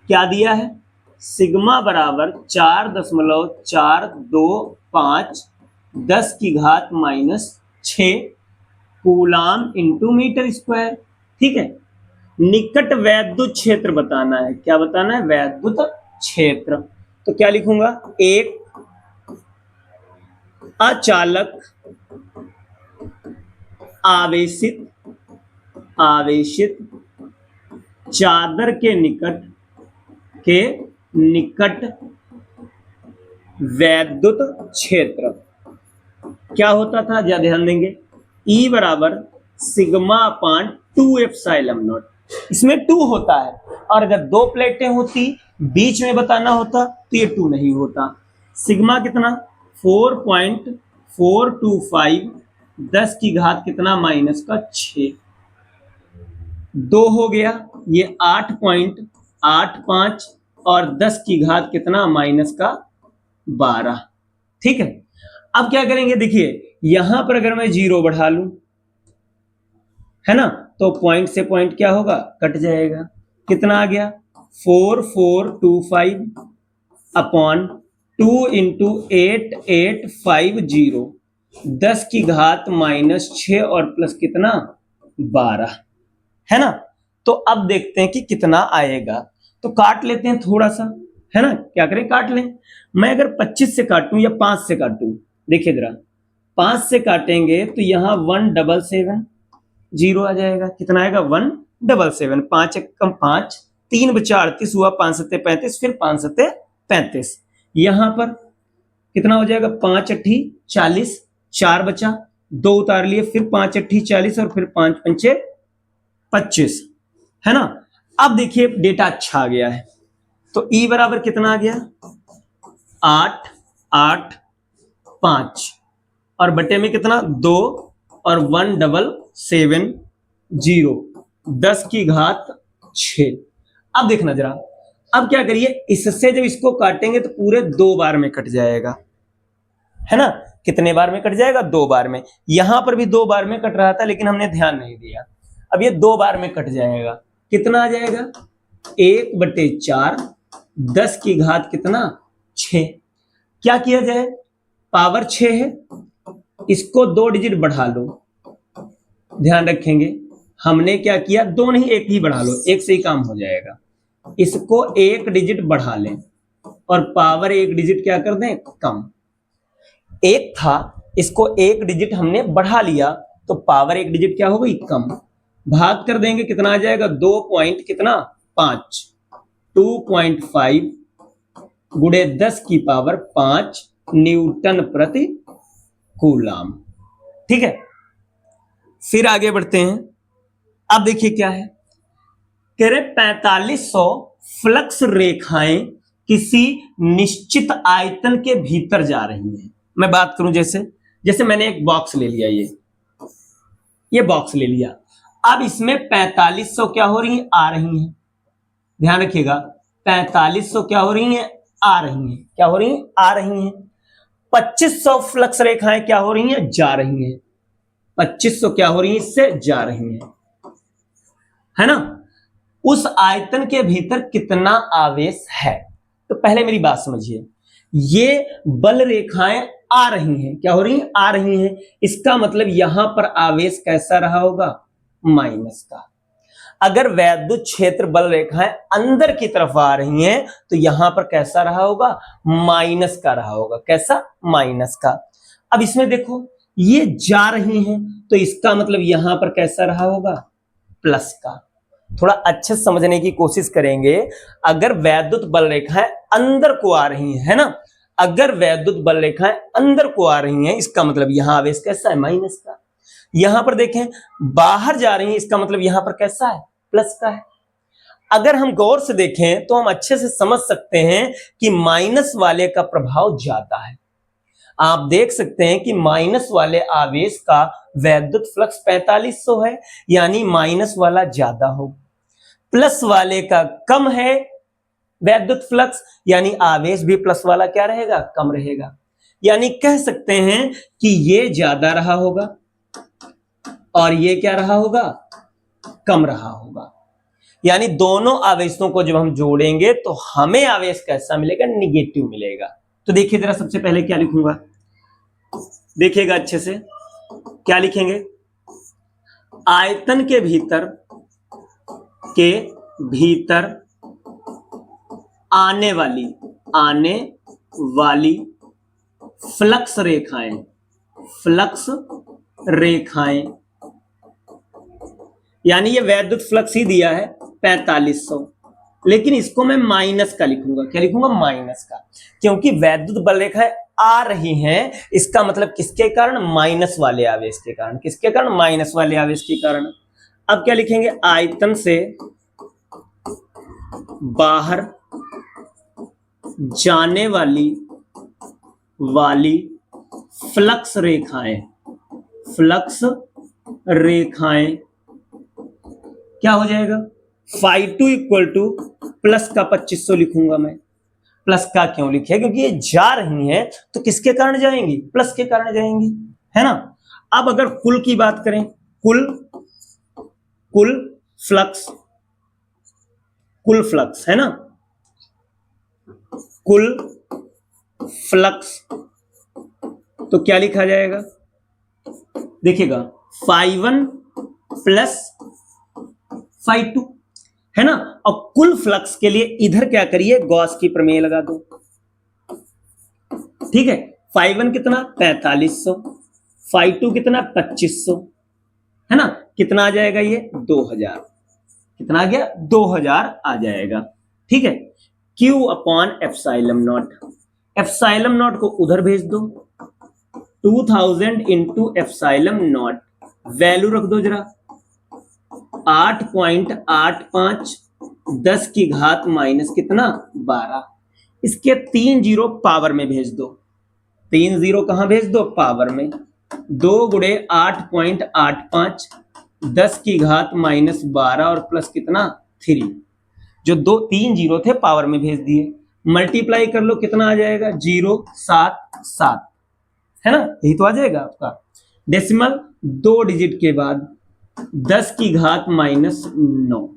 क्या दिया है, सिग्मा बराबर 4.425 10 की घात -6 कूलाम इंटू मीटर स्क्वायर। ठीक है, निकट वैद्युत क्षेत्र बताना है, क्या बताना है, वैद्युत क्षेत्र। तो क्या लिखूंगा, एक अचालक आवेशित चादर के निकट वैद्युत क्षेत्र क्या होता था, ज्यादा ध्यान देंगे, E बराबर सिग्मा अपान 2 एप्सिलॉन नॉट। इसमें 2 होता है, और अगर 2 प्लेटें होती बीच में बताना होता तो ये 2 नहीं होता। सिग्मा कितना, 4.425 10 की घात कितना -6, 2 हो गया, ये 8.85 और 10 की घात कितना -12। ठीक है, अब क्या करेंगे, देखिए यहां पर अगर मैं 0 बढ़ा लूं, है ना, तो पॉइंट से पॉइंट क्या होगा, कट जाएगा। कितना आ गया, 4425 अपॉन 2 इंटू 8850, 10 की घात -6 और प्लस कितना 12, है ना। तो अब देखते हैं कि कितना आएगा। तो काट लेते हैं थोड़ा सा, है ना, क्या करें, काट लें। मैं अगर 25 से काटूं या 5 से काटूं, देखिए जरा, 5 से काटेंगे तो यहां 177 जीरो आ जाएगा। कितना आएगा, 177। 5 एक कम 5, 3 बचा 38 हुआ, 5 सत्ते 35, फिर 5 सत्ते 35। यहां पर कितना हो जाएगा, 5 अट्ठी 40, 4 बचा, 2 उतार लिए, फिर 5 अट्ठी 40 और फिर 5 पंचे 25, है ना। अब देखिए डेटा अच्छा आ गया है, तो ई बराबर कितना आ गया, 8 8 5 और बटे में कितना 2 और 177 0, 10 की घात 6। अब देखना जरा, अब क्या करिए, इससे जब इसको काटेंगे तो पूरे 2 बार में कट जाएगा, है ना। कितने बार में कट जाएगा, 2 बार में। यहां पर भी 2 बार में कट रहा था लेकिन हमने ध्यान नहीं दिया। अब ये 2 बार में कट जाएगा। कितना आ जाएगा, 1/4, 10 की घात कितना 6। क्या किया जाए, पावर 6 है, इसको 2 डिजिट बढ़ा लो। ध्यान रखेंगे हमने क्या किया, 2 नहीं 1 ही बढ़ा लो, 1 से ही काम हो जाएगा। इसको 1 डिजिट बढ़ा लें और पावर 1 डिजिट क्या कर दें, कम। 1 था, इसको 1 डिजिट हमने बढ़ा लिया तो पावर 1 डिजिट क्या हो गई, कम। भाग कर देंगे, कितना आ जाएगा, 2 पॉइंट कितना 5, 2.5 गुणे 10 की पावर 5 न्यूटन प्रति कूलाम। ठीक है, फिर आगे बढ़ते हैं। अब देखिए क्या है, कह रहे 4500 फ्लक्स रेखाएं किसी निश्चित आयतन के भीतर जा रही हैं। मैं बात करूं, जैसे जैसे मैंने एक बॉक्स ले लिया, ये बॉक्स ले लिया। अब इसमें 4500 क्या हो रही हैं, आ रही हैं। ध्यान रखिएगा, 4500 क्या हो रही हैं, आ रही हैं। क्या हो रही हैं, आ रही हैं। 2500 फ्लक्स रेखाएं क्या हो रही हैं, जा रही हैं। 2500 क्या हो रही हैं, इससे जा रही हैं, है ना। उस आयतन के भीतर कितना आवेश है। तो पहले मेरी बात समझिए, ये बल रेखाएं आ रही हैं, क्या हो रही हैं, आ रही हैं। इसका मतलब यहां पर आवेश कैसा रहा होगा, माइनस का। अगर वैद्युत क्षेत्र बल रेखाएं अंदर की तरफ आ रही हैं तो यहां पर कैसा रहा होगा, माइनस का रहा होगा। कैसा, माइनस का। अब इसमें देखो, ये जा रही हैं तो इसका मतलब यहां पर कैसा रहा होगा, प्लस का। थोड़ा अच्छे से समझने की कोशिश करेंगे। अगर वैद्युत बल रेखाएं अंदर को आ रही हैं, है ना, अगर वैद्युत बल रेखाएं अंदर को आ रही हैं, इसका मतलब यहां आवेश कैसा है, माइनस का। यहां पर देखें बाहर जा रही हैं, इसका मतलब यहां पर कैसा है, प्लस का है। अगर हम गौर से देखें तो हम अच्छे से समझ सकते हैं कि माइनस वाले का प्रभाव ज्यादा है। आप देख सकते हैं कि माइनस वाले आवेश का वैद्युत फ्लक्स 4500 है, यानी माइनस वाला ज्यादा हो। प्लस वाले का कम है वैद्युत फ्लक्स, यानी आवेश भी प्लस वाला क्या रहेगा, कम रहेगा। यानी कह सकते हैं कि ये ज्यादा रहा होगा और ये क्या रहा होगा, कम रहा होगा। यानी दोनों आवेशों को जब हम जोड़ेंगे तो हमें आवेश कैसा मिलेगा, निगेटिव मिलेगा। तो देखिए जरा, सबसे पहले क्या लिखूंगा, देखिएगा अच्छे से, क्या लिखेंगे, आयतन के भीतर आने वाली फ्लक्स रेखाएं, यानी ये वैद्युत फ्लक्स ही दिया है 4500, लेकिन इसको मैं माइनस का लिखूंगा। क्या लिखूंगा, माइनस का, क्योंकि वैद्युत बल रेखाएं आ रही हैं, इसका मतलब किसके कारण, माइनस वाले आवेश के कारण। किसके कारण, माइनस वाले आवेश के कारण। अब क्या लिखेंगे, आयतन से बाहर जाने वाली फ्लक्स रेखाएं क्या हो जाएगा, φ2 इक्वल टू प्लस का 2500 लिखूंगा मैं। प्लस का क्यों लिखे, क्योंकि ये जा रही हैं तो किसके कारण जाएंगी, प्लस के कारण जाएंगी, है ना। अब अगर कुल की बात करें, कुल कुल फ्लक्स, कुल फ्लक्स है ना, कुल फ्लक्स तो क्या लिखा जाएगा, देखिएगा φ1 प्लस φ2 है ना। और कुल फ्लक्स के लिए इधर क्या करिए, गॉस की प्रमेय लगा दो, ठीक है। φ1 कितना 4500, φ2 कितना 2500, है ना। कितना आ जाएगा ये 2000, कितना आ गया 2000 आ जाएगा, ठीक है। Q upon epsilon not, epsilon not को उधर भेज दो, 2000 इंटू एप्सिलॉन नॉट, वैल्यू रख दो जरा 8.85, 10 की घात माइनस कितना 12, इसके 3 जीरो पावर में भेज दो, 3 जीरो कहां भेज दो, पावर में, 2 गुणे 8.85, 10 की घात माइनस 12 और प्लस कितना 3, जो 3 जीरो थे पावर में भेज दिए, मल्टीप्लाई कर लो कितना आ जाएगा 077, है ना, यही तो आ जाएगा आपका। डेसिमल 2 डिजिट के बाद 10 की घात माइनस 9,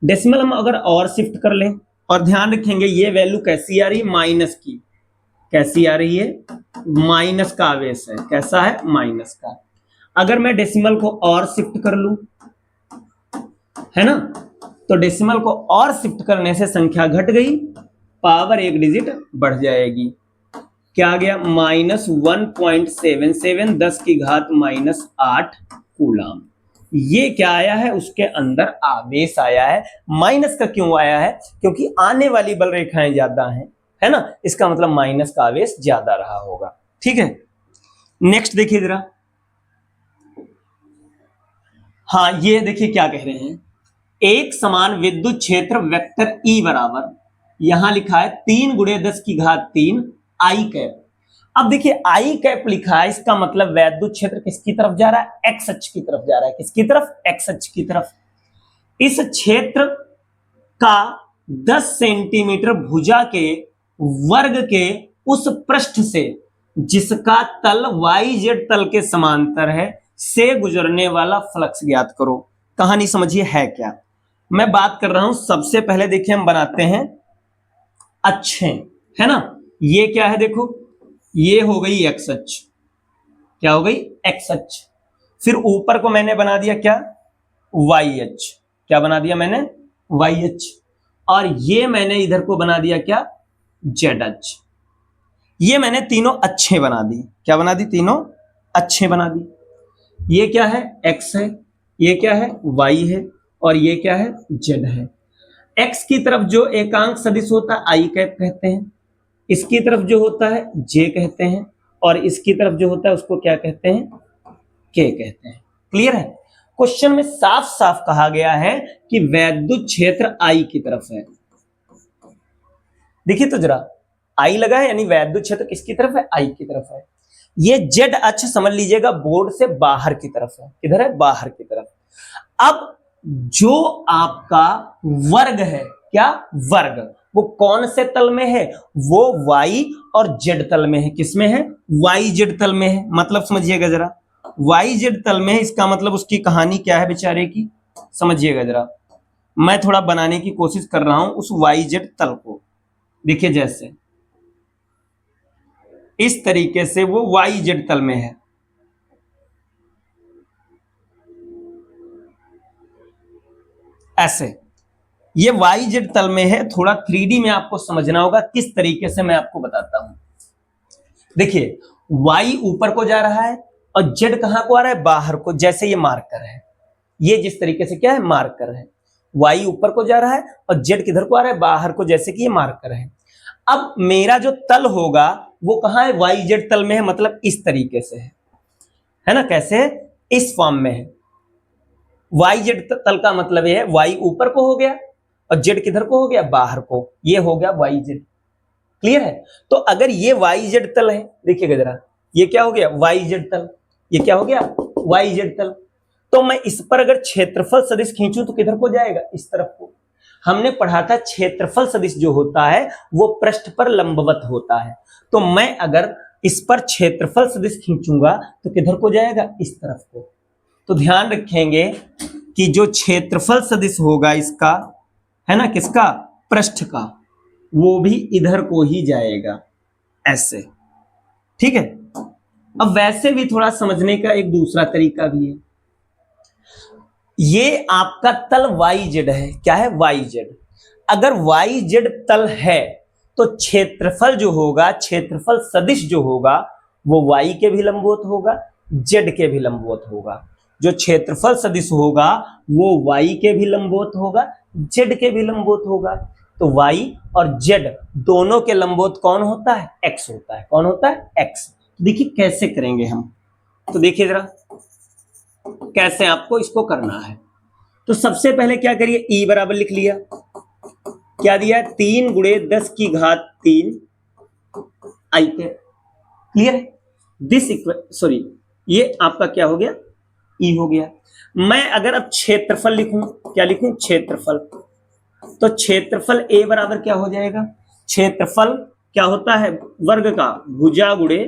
डेसिमल हम अगर और शिफ्ट कर लें, और ध्यान रखेंगे ये वैल्यू कैसी आ रही है, माइनस की, कैसी आ रही है, माइनस का आवेश है, कैसा है, माइनस का। अगर मैं डेसिमल को और शिफ्ट कर लूं, है ना, तो डेसिमल को और शिफ्ट करने से संख्या घट गई, पावर 1 डिजिट बढ़ जाएगी, क्या आ गया -1.77, 10 की घात माइनस 8 कूलम। ये क्या आया है, उसके अंदर आवेश आया है। माइनस का क्यों आया है, क्योंकि आने वाली बल रेखाएं ज्यादा हैं, है ना, इसका मतलब माइनस का आवेश ज्यादा रहा होगा, ठीक है। नेक्स्ट देखिए जरा, हाँ ये देखिए क्या कह रहे हैं, एक समान विद्युत क्षेत्र वेक्टर E बराबर, यहां लिखा है 3 गुणे 10 की घात 3 आई कैप। अब देखिए आई कैप लिखा है, इसका मतलब वैद्युत क्षेत्र किसकी तरफ जा रहा है, एक्स अक्ष की तरफ जा रहा है, किसकी तरफ, एक्स अक्ष की तरफ। इस क्षेत्र का 10 सेंटीमीटर भुजा के वर्ग के उस पृष्ठ से जिसका तल YZ तल के समांतर है से गुजरने वाला फ्लक्स ज्ञात करो। कहानी समझिए है क्या, मैं बात कर रहा हूं, सबसे पहले देखिए हम बनाते हैं अच्छे, है ना। ये क्या है, देखो ये हो गई एक्स अक्ष, क्या हो गई एक्स अक्ष, फिर ऊपर को मैंने बना दिया क्या, वाई अक्ष, क्या बना दिया मैंने, वाई अक्ष, और ये मैंने इधर को बना दिया क्या, जेड अक्ष। ये मैंने तीनों अच्छे बना दी, क्या बना दी, तीनों अच्छे बना दी। ये क्या है, एक्स है, ये क्या है, वाई है, और ये क्या है, जेड है। एक्स की तरफ जो एकांक सदिश होता है आई कैप कहते हैं, इसकी तरफ जो होता है जे कहते हैं, और इसकी तरफ जो होता है उसको क्या कहते हैं, के कहते हैं। क्लियर है, क्वेश्चन में साफ साफ कहा गया है कि वैद्युत क्षेत्र आई की तरफ है। देखिए तो जरा, आई लगा है यानी वैद्युत क्षेत्र किसकी तरफ है, आई की तरफ है। ये जेड अक्ष समझ लीजिएगा बोर्ड से बाहर की तरफ है, किधर है, बाहर की तरफ। अब जो आपका वर्ग है, क्या वर्ग, वो कौन से तल में है, वो y और z तल में है, किसमें है, YZ तल में है। मतलब समझिएगा जरा, YZ तल में है, इसका मतलब उसकी कहानी क्या है बेचारे की, समझिएगा जरा। मैं थोड़ा बनाने की कोशिश कर रहा हूं उस YZ तल को, देखिए जैसे इस तरीके से वो YZ तल में है, ऐसे ये YZ तल में है। थोड़ा 3D में आपको समझना होगा, किस तरीके से मैं आपको बताता हूं। देखिए Y ऊपर को जा रहा है और Z कहां को आ रहा है, बाहर को, जैसे ये मार्कर है, ये जिस तरीके से क्या है, मार्कर है। Y ऊपर को जा रहा है और Z किधर को आ रहा है, बाहर को, जैसे कि ये मार्कर है। अब मेरा जो तल होगा वो कहां है, YZ तल में है, मतलब इस तरीके से है ना, कैसे है, इस फॉर्म में है। YZ तल का मतलब ये है Y ऊपर को हो गया और Z किधर को हो गया, बाहर को, ये हो गया YZ। क्लियर है, तो अगर ये YZ तल है, देखिएगा जरा, ये क्या हो गया, YZ तल, ये क्या हो गया, YZ तल। तो मैं इस पर अगर क्षेत्रफल सदिश खींचूं तो किधर को जाएगा, इस तरफ को। हमने पढ़ा था क्षेत्रफल सदिश जो होता है वो पृष्ठ पर लंबवत होता है। तो मैं अगर इस पर क्षेत्रफल सदिश खींचूंगा तो किधर को जाएगा, इस तरफ को। तो ध्यान रखेंगे कि जो क्षेत्रफल सदिश होगा इसका, है ना, किसका, पृष्ठ का, वो भी इधर को ही जाएगा, ऐसे। ठीक है। अब वैसे भी थोड़ा समझने का एक दूसरा तरीका भी है। ये आपका तल YZ है। क्या है, YZ। अगर YZ तल है तो क्षेत्रफल जो होगा, क्षेत्रफल सदिश जो होगा, वो Y के भी लंबवत होगा, Z के भी लंबवत होगा। जो क्षेत्रफल सदिश होगा वो Y के भी लंबवत होगा, Z के भी लंबवत होगा। तो Y और Z दोनों के लंबवत कौन होता है, X होता है। कौन होता है, X। देखिए कैसे करेंगे हम, तो देखिए जरा कैसे आपको इसको करना है। तो सबसे पहले क्या करिए, E बराबर लिख लिया, क्या दिया, 3 × 10 की घात 3 I कैप। क्लियर है। दिस सॉरी, ये आपका क्या हो गया, E हो गया। मैं अगर अब क्षेत्रफल लिखूं, क्या लिखूं, क्षेत्रफल, तो क्षेत्रफल A बराबर क्या हो जाएगा, क्षेत्रफल क्या होता है, वर्ग का भुजा गुणे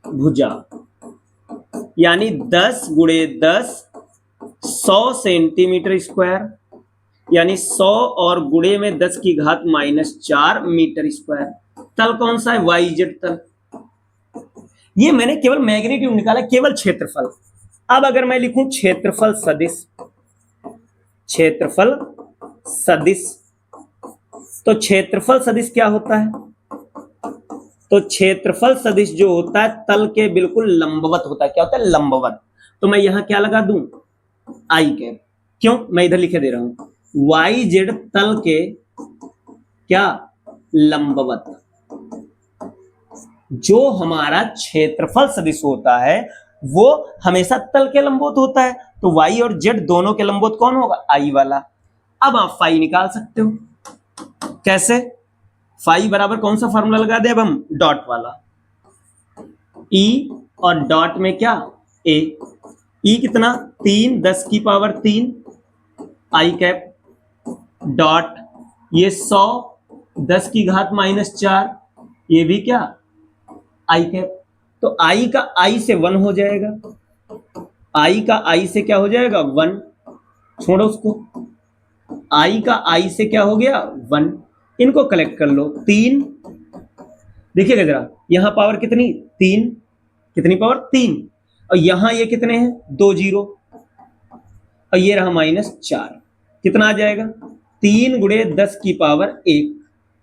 भुजा, यानी 10 × 10 100 सेंटीमीटर स्क्वायर, यानी 100 और गुणे में 10 की घात -4 मीटर स्क्वायर। तल कौन सा है, YZ तल। ये मैंने केवल मैग्नीट्यूड निकाला, केवल क्षेत्रफल। अब अगर मैं लिखूं क्षेत्रफल सदिश, क्षेत्रफल सदिश, तो क्षेत्रफल सदिश क्या होता है, तो क्षेत्रफल सदिश जो होता है तल के बिल्कुल लंबवत होता है। क्या होता है, लंबवत। तो मैं यहां क्या लगा दूं, I कैप। क्यों, मैं इधर लिखे दे रहा हूं, YZ तल के क्या, लंबवत। जो हमारा क्षेत्रफल सदिश होता है वो हमेशा तल के लंबवत होता है। तो Y और Z दोनों के लंबवत कौन होगा, I वाला। अब आप फाई निकाल सकते हो। कैसे, फाई बराबर कौन सा फार्मूला लगा दे, अब हम डॉट वाला, E और डॉट में क्या, A। E कितना, 3 10 की पावर 3 I कैप, डॉट ये 100 10 की घात -4, ये भी क्या, I कैप। तो I का I से 1 हो जाएगा, I का I से क्या हो जाएगा, 1। छोड़ो उसको, I का I से क्या हो गया, 1। इनको कलेक्ट कर लो, 3। देखिएगा जरा, यहां पावर कितनी, 3, कितनी पावर, 3। और यहां ये कितने हैं, 2 0, और ये रहा -4। कितना आ जाएगा, 3 × 10 की पावर 1,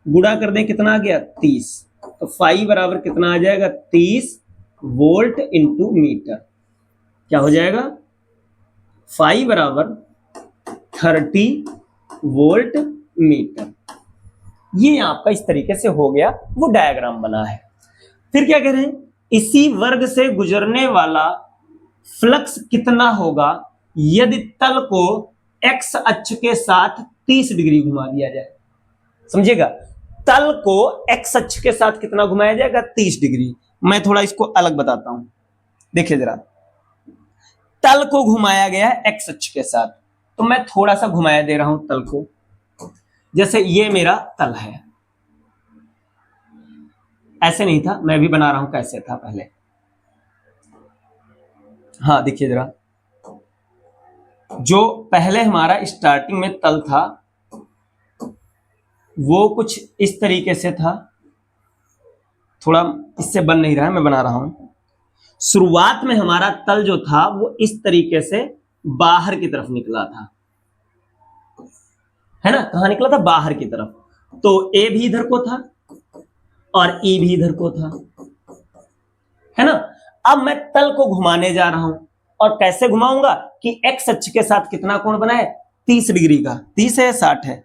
गुणा कर दें कितना आ गया, 30। तो फाई बराबर कितना आ जाएगा, 30 वोल्ट इंटू मीटर। क्या हो जाएगा, फाई बराबर 30 वोल्ट मीटर। ये आपका इस तरीके से हो गया, वो डायग्राम बना है। फिर क्या कह रहे हैं, इसी वर्ग से गुजरने वाला फ्लक्स कितना होगा यदि तल को एक्स अक्ष के साथ 30 डिग्री घुमा दिया जाए। समझिएगा, तल को एक्स अक्ष के साथ कितना घुमाया जाएगा, 30 डिग्री। मैं थोड़ा इसको अलग बताता हूं, देखिए जरा, तल को घुमाया गया है एक्स अक्ष के साथ, तो मैं थोड़ा सा घुमाया दे रहा हूं तल को। जैसे ये मेरा तल है, ऐसे नहीं था, मैं भी बना रहा हूं कैसे था पहले। हाँ देखिए जरा, जो पहले हमारा स्टार्टिंग में तल था वो कुछ इस तरीके से था, थोड़ा इससे बन नहीं रहा है, मैं बना रहा हूं। शुरुआत में हमारा तल जो था वो इस तरीके से बाहर की तरफ निकला था, है ना, कहां निकला था, बाहर की तरफ। तो ए भी इधर को था और ई भी इधर को था, है ना। अब मैं तल को घुमाने जा रहा हूं, और कैसे घुमाऊंगा कि एक्स अक्ष के साथ कितना कोण बनाए, 30 डिग्री का। 30 है 60 है,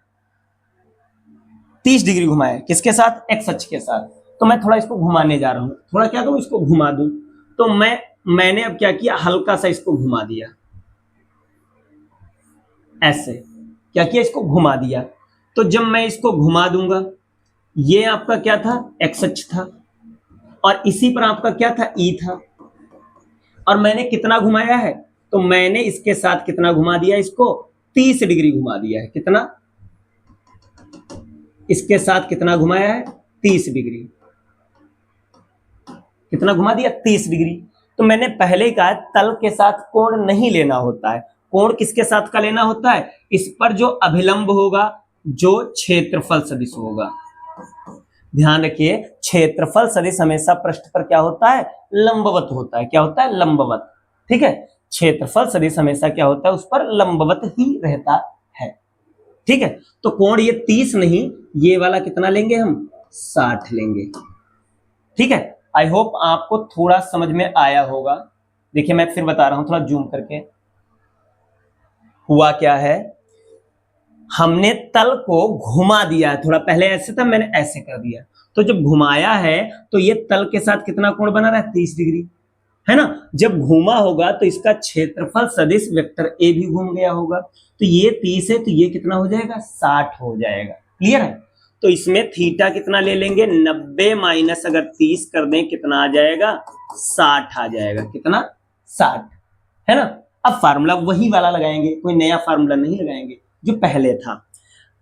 30 डिग्री घुमाए, किसके साथ, एक्स अक्ष के साथ। तो मैं थोड़ा इसको घुमाने जा रहा हूं, थोड़ा क्या करूं, इसको घुमा दूं। तो मैंने अब क्या किया, हल्का सा इसको घुमा दिया, ऐसे क्या किया, इसको घुमा दिया। तो जब मैं इसको घुमा दूंगा, ये आपका क्या था, एक्स अक्ष था, और इसी पर आपका क्या था, ई था। और मैंने कितना घुमाया है, तो मैंने इसके साथ कितना घुमा दिया, इसको 30 डिग्री घुमा दिया है। कितना, इसके साथ कितना घुमाया है, 30 डिग्री। कितना घुमा दिया, 30 डिग्री। तो मैंने पहले ही कहा तल के साथ कोण नहीं लेना होता है, कोण किसके साथ का लेना होता है, इस पर जो अभिलंब होगा, जो क्षेत्रफल सदिश होगा। ध्यान रखिए, क्षेत्रफल सदिश हमेशा पृष्ठ पर क्या होता है, लंबवत होता है। क्या होता है, लंबवत। ठीक है, क्षेत्रफल सदिश हमेशा क्या होता है, उस पर लंबवत ही रहता है। ठीक है, तो कोण ये 30 नहीं, ये वाला कितना लेंगे हम, 60 लेंगे। ठीक है, आई होप आपको थोड़ा समझ में आया होगा। देखिए मैं फिर बता रहा हूं, थोड़ा जूम करके। हुआ क्या है, हमने तल को घुमा दिया है, थोड़ा पहले ऐसे था, मैंने ऐसे कर दिया। तो जब घुमाया है तो ये तल के साथ कितना कोण बना रहा है, 30 डिग्री, है ना। जब घूमा होगा तो इसका क्षेत्रफल सदिश वेक्टर ए भी घूम गया होगा। तो ये 30 है, तो ये कितना हो जाएगा, 60 हो जाएगा। क्लियर है। तो इसमें थीटा कितना ले लेंगे, 90 माइनस अगर 30 कर दें कितना आ जाएगा, 60 आ जाएगा। कितना, 60, है ना। अब फार्मूला वही वाला लगाएंगे, कोई नया फार्मूला नहीं लगाएंगे जो पहले था।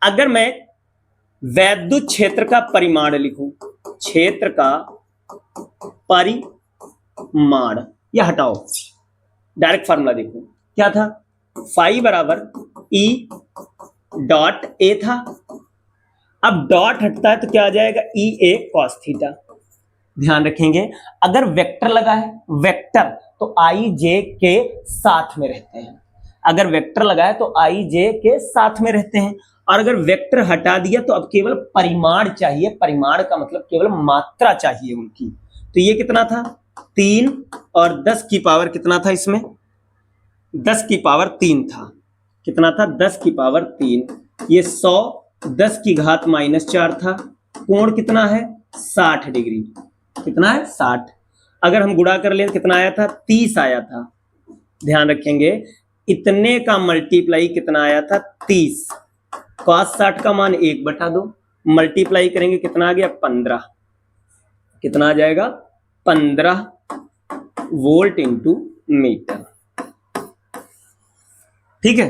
अगर मैं वैद्युत क्षेत्र का परिमाण लिखूं, क्षेत्र का परिमाण, या हटाओ, डायरेक्ट फार्मूला देखो क्या था, फाई बराबर ई डॉट ए था। अब डॉट हटता है तो क्या आ जाएगा, ई ए कॉस थीटा। ध्यान रखेंगे, अगर वेक्टर लगा है, वेक्टर तो आई जे के साथ में रहते हैं। अगर वेक्टर लगा है तो आई जे के साथ में रहते हैं। और अगर वेक्टर हटा दिया तो अब केवल परिमाण चाहिए। परिमाण का मतलब केवल मात्रा चाहिए उनकी। तो ये कितना था, 3 और 10 की पावर कितना था, इसमें 10 की पावर 3 था। कितना था, 10 की पावर 3। ये 100 10 की घात -4 था। कोण कितना है, 60 डिग्री। कितना है, 60। अगर हम गुणा कर ले कितना आया था, 30 आया था। ध्यान रखेंगे, इतने का मल्टीप्लाई कितना आया था, 30। cos 60 का मान 1/2, मल्टीप्लाई करेंगे कितना आ गया, 15। कितना आ जाएगा, 15 वोल्ट इंटू मीटर। ठीक है।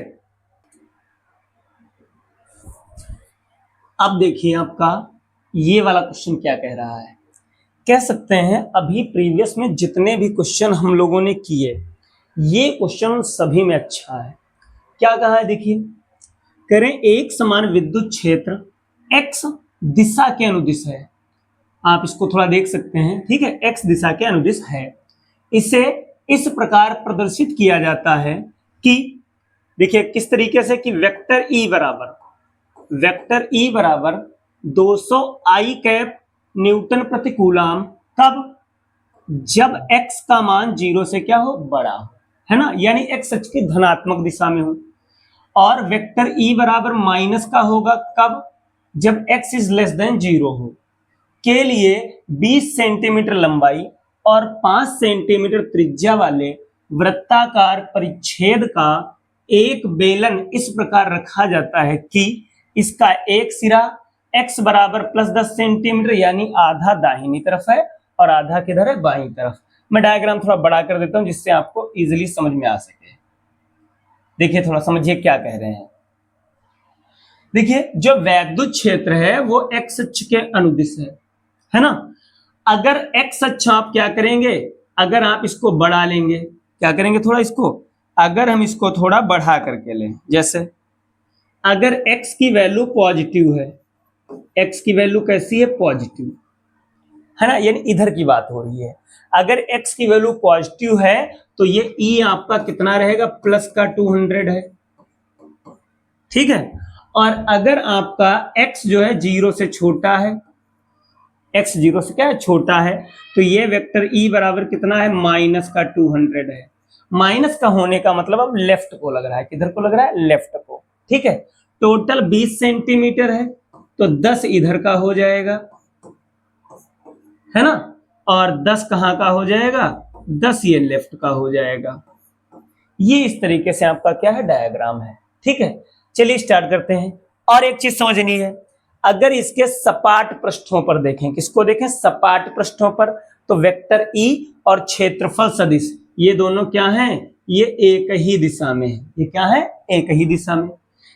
अब देखिए आपका ये वाला क्वेश्चन क्या कह रहा है। कह सकते हैं अभी प्रीवियस में जितने भी क्वेश्चन हम लोगों ने किए, ये क्वेश्चन सभी में अच्छा है। क्या कहा है, देखिए, करें एक समान विद्युत क्षेत्र x दिशा के अनुदिश है। आप इसको थोड़ा देख सकते हैं। ठीक है, x दिशा के अनुदिश है। इसे इस प्रकार प्रदर्शित किया जाता है कि, देखिए किस तरीके से, कि वेक्टर E बराबर 200 आई कैप न्यूटन प्रति कूलाम, कब, जब x का मान 0 से क्या हो, बड़ा हो, है ना, यानी x अक्ष की धनात्मक दिशा में हो। और वेक्टर E बराबर माइनस का होगा कब, जब x इज लेस देन 0 हो। के लिए 20 सेंटीमीटर लंबाई और 5 सेंटीमीटर त्रिज्या वाले वृत्ताकार परिच्छेद का एक बेलन इस प्रकार रखा जाता है कि इसका एक सिरा x बराबर +10 सेंटीमीटर यानी आधा दाहिनी तरफ है और आधा किधर है, बाईं तरफ। मैं डायग्राम थोड़ा बड़ा कर देता हूं जिससे आपको इजीली समझ में आ सके। देखिए थोड़ा समझिए क्या कह रहे हैं। देखिए जो वैद्युत क्षेत्र है वो x अक्ष के अनुदिश है ना। अगर x अक्ष आप क्या करेंगे, अगर आप इसको बढ़ा लेंगे, क्या करेंगे, थोड़ा इसको, अगर हम इसको थोड़ा बढ़ा करके लें, जैसे अगर x की वैल्यू पॉजिटिव है, x की वैल्यू कैसी है, पॉजिटिव, है ना, यानी इधर की बात हो रही है। अगर x की वैल्यू पॉजिटिव है तो ये E आपका कितना रहेगा, प्लस का 200 है। ठीक है, और अगर आपका x जो है 0 से छोटा है, x 0 से क्या है, छोटा है, तो ये वेक्टर E बराबर कितना है, -200 है। माइनस का होने का मतलब अब लेफ्ट को लग रहा है, किधर को लग रहा है, लेफ्ट को। ठीक है, टोटल 20 सेंटीमीटर है तो 10 इधर का हो जाएगा, है ना, और 10 कहां का हो जाएगा, 10 ये लेफ्ट का हो जाएगा। ये इस तरीके से आपका क्या है, डायग्राम है। ठीक है, चलिए स्टार्ट करते हैं। और एक चीज समझनी है, अगर इसके सपाट पृष्ठों पर देखें, किसको देखें, सपाट पृष्ठों पर, तो वेक्टर E और क्षेत्रफल सदिश ये दोनों क्या हैं, ये एक ही दिशा में है। ये क्या है, एक ही दिशा में।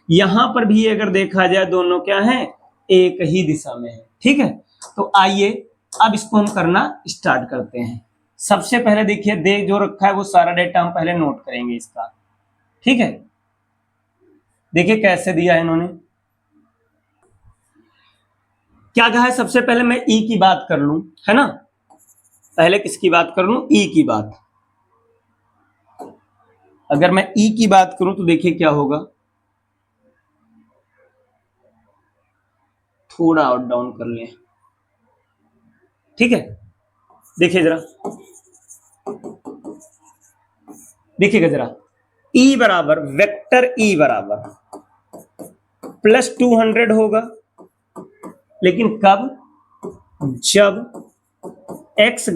यहां पर भी अगर देखा जाए दोनों क्या है, एक ही दिशा में है। ठीक है, तो आइए अब इसको हम करना स्टार्ट करते हैं। सबसे पहले देखिए, दे जो रखा है वो सारा डेटा हम पहले नोट करेंगे इसका। ठीक है, देखिए कैसे दिया है इन्होंने। क्या कहा है, सबसे पहले मैं ई की बात कर लूं, है ना। पहले किसकी बात कर लूं, ई की बात। अगर मैं ई की बात करूं तो देखिए क्या होगा, थोड़ा और डाउन कर लें। ठीक है, देखिए जरा, देखिएगा जरा, ई बराबर वेक्टर ई बराबर +200 होगा, लेकिन कब, जब x >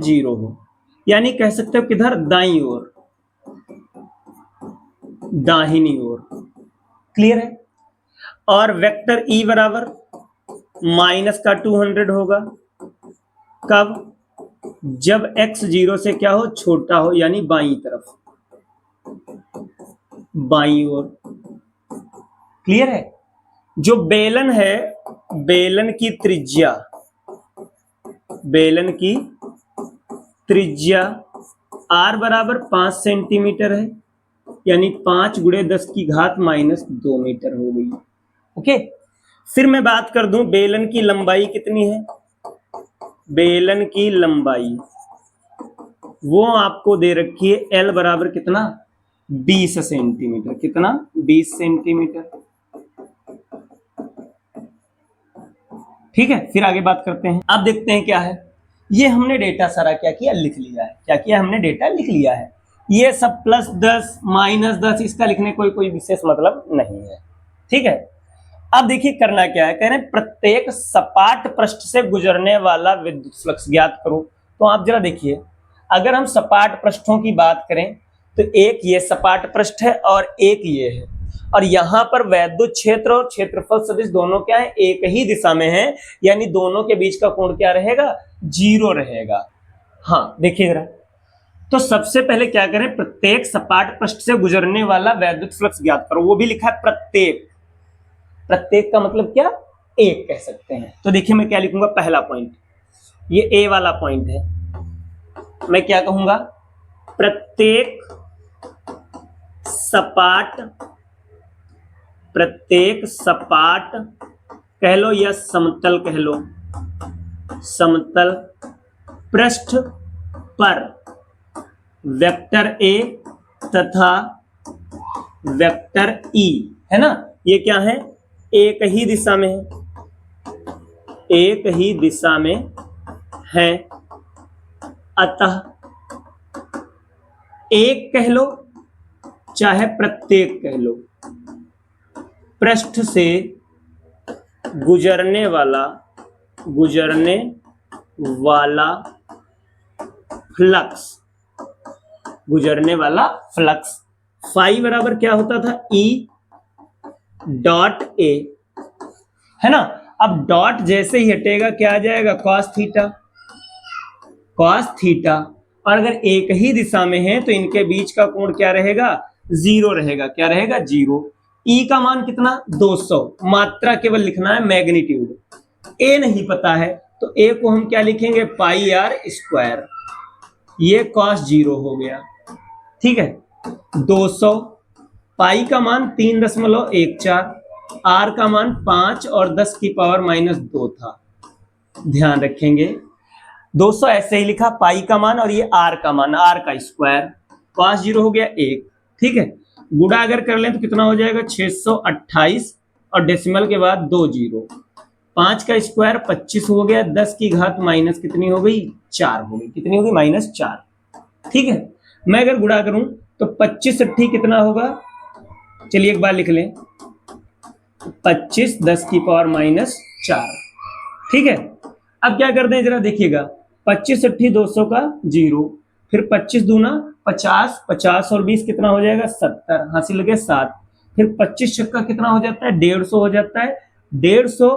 0 हो, यानी कह सकते हो किधर, दाईं ओर, दाहिनी ओर। क्लियर है। और वेक्टर ई बराबर -200 होगा, कब, जब x 0 से क्या हो, छोटा हो, यानी बाईं तरफ, बाईं ओर। क्लियर है। जो बेलन है, बेलन की त्रिज्या, बेलन की त्रिज्या r बराबर 5 सेंटीमीटर है, यानी 5 × 10⁻² मीटर हो गई। ओके, फिर मैं बात कर दूं बेलन की लंबाई कितनी है। बेलन की लंबाई वो आपको दे रखी है, L बराबर कितना, 20 सेंटीमीटर। कितना, 20 सेंटीमीटर। ठीक है, फिर आगे बात करते हैं। अब देखते हैं क्या है। ये हमने डेटा सारा क्या किया, लिख लिया है। क्या किया हमने, डेटा लिख लिया है। ये सब +10 -10 इसका लिखने कोई विशेष मतलब नहीं है। ठीक है, अब देखिए करना क्या है, कह रहे हैं प्रत्येक सपाट पृष्ठ से गुजरने वाला विद्युत फ्लक्स ज्ञात करो। तो आप जरा देखिए, अगर हम सपाट पृष्ठों की बात करें तो एक ये सपाट पृष्ठ है और एक ये है, और यहां पर वैद्युत क्षेत्र और क्षेत्रफल सदिश दोनों क्या है, एक ही दिशा में है, यानी दोनों के बीच का कोण क्या रहेगा, 0 रहेगा। हाँ देखिए जरा, तो सबसे पहले क्या करें, प्रत्येक सपाट पृष्ठ से गुजरने वाला वैद्युत फ्लक्स ज्ञात करो। वो भी लिखा है प्रत्येक, प्रत्येक का मतलब क्या, एक कह सकते हैं। तो देखिए मैं क्या लिखूंगा, पहला पॉइंट, ये ए वाला पॉइंट है, मैं क्या कहूंगा, प्रत्येक सपाट, प्रत्येक सपाट कह लो या समतल कह लो, समतल पृष्ठ पर वेक्टर ए तथा वेक्टर ई, है ना, ये क्या है, एक ही दिशा में है, एक ही दिशा में है। अतः एक कह लो चाहे प्रत्येक कह लो, पृष्ठ से गुजरने वाला फ्लक्स, गुजरने वाला फ्लक्स फाई बराबर क्या होता था, ई डॉट ए, है ना। अब डॉट जैसे ही हटेगा क्या आ जाएगा, कॉस थीटा, कॉस थीटा। और अगर एक ही दिशा में है तो इनके बीच का कोण क्या रहेगा, 0 रहेगा। क्या रहेगा, 0। ई का मान कितना, 200। मात्रा केवल लिखना है, मैग्नीट्यूड ए नहीं पता है, तो ए को हम क्या लिखेंगे, πr²। ये cos 0 हो गया। ठीक है, 200, पाई का मान 3.14, आर का मान 5 और 10⁻⁻2 था। ध्यान रखेंगे 200 ऐसे ही लिखा, पाई का मान और ये आर का मान, आर का स्क्वायर, cos 0 हो गया 1। ठीक है, गुणा अगर कर लें तो कितना हो जाएगा, 628 और डेसिमल के बाद 2 0, 5 का स्क्वायर 25 हो गया, 10 की घात माइनस कितनी हो गई, 4 हो गई। कितनी हो गई, -4। ठीक है, मैं अगर गुणा करूं तो 25 8 कितना होगा, चलिए एक बार लिख लें, 25 10⁻⁻4। ठीक है, अब क्या करते हैं जरा देखिएगा, 25 8 200 का 0, फिर 25 दूना 50, 50 और 20 कितना हो जाएगा, 70, हासिल लगे 7, फिर 25 छक्का कितना हो जाता है, 150 हो जाता है, 150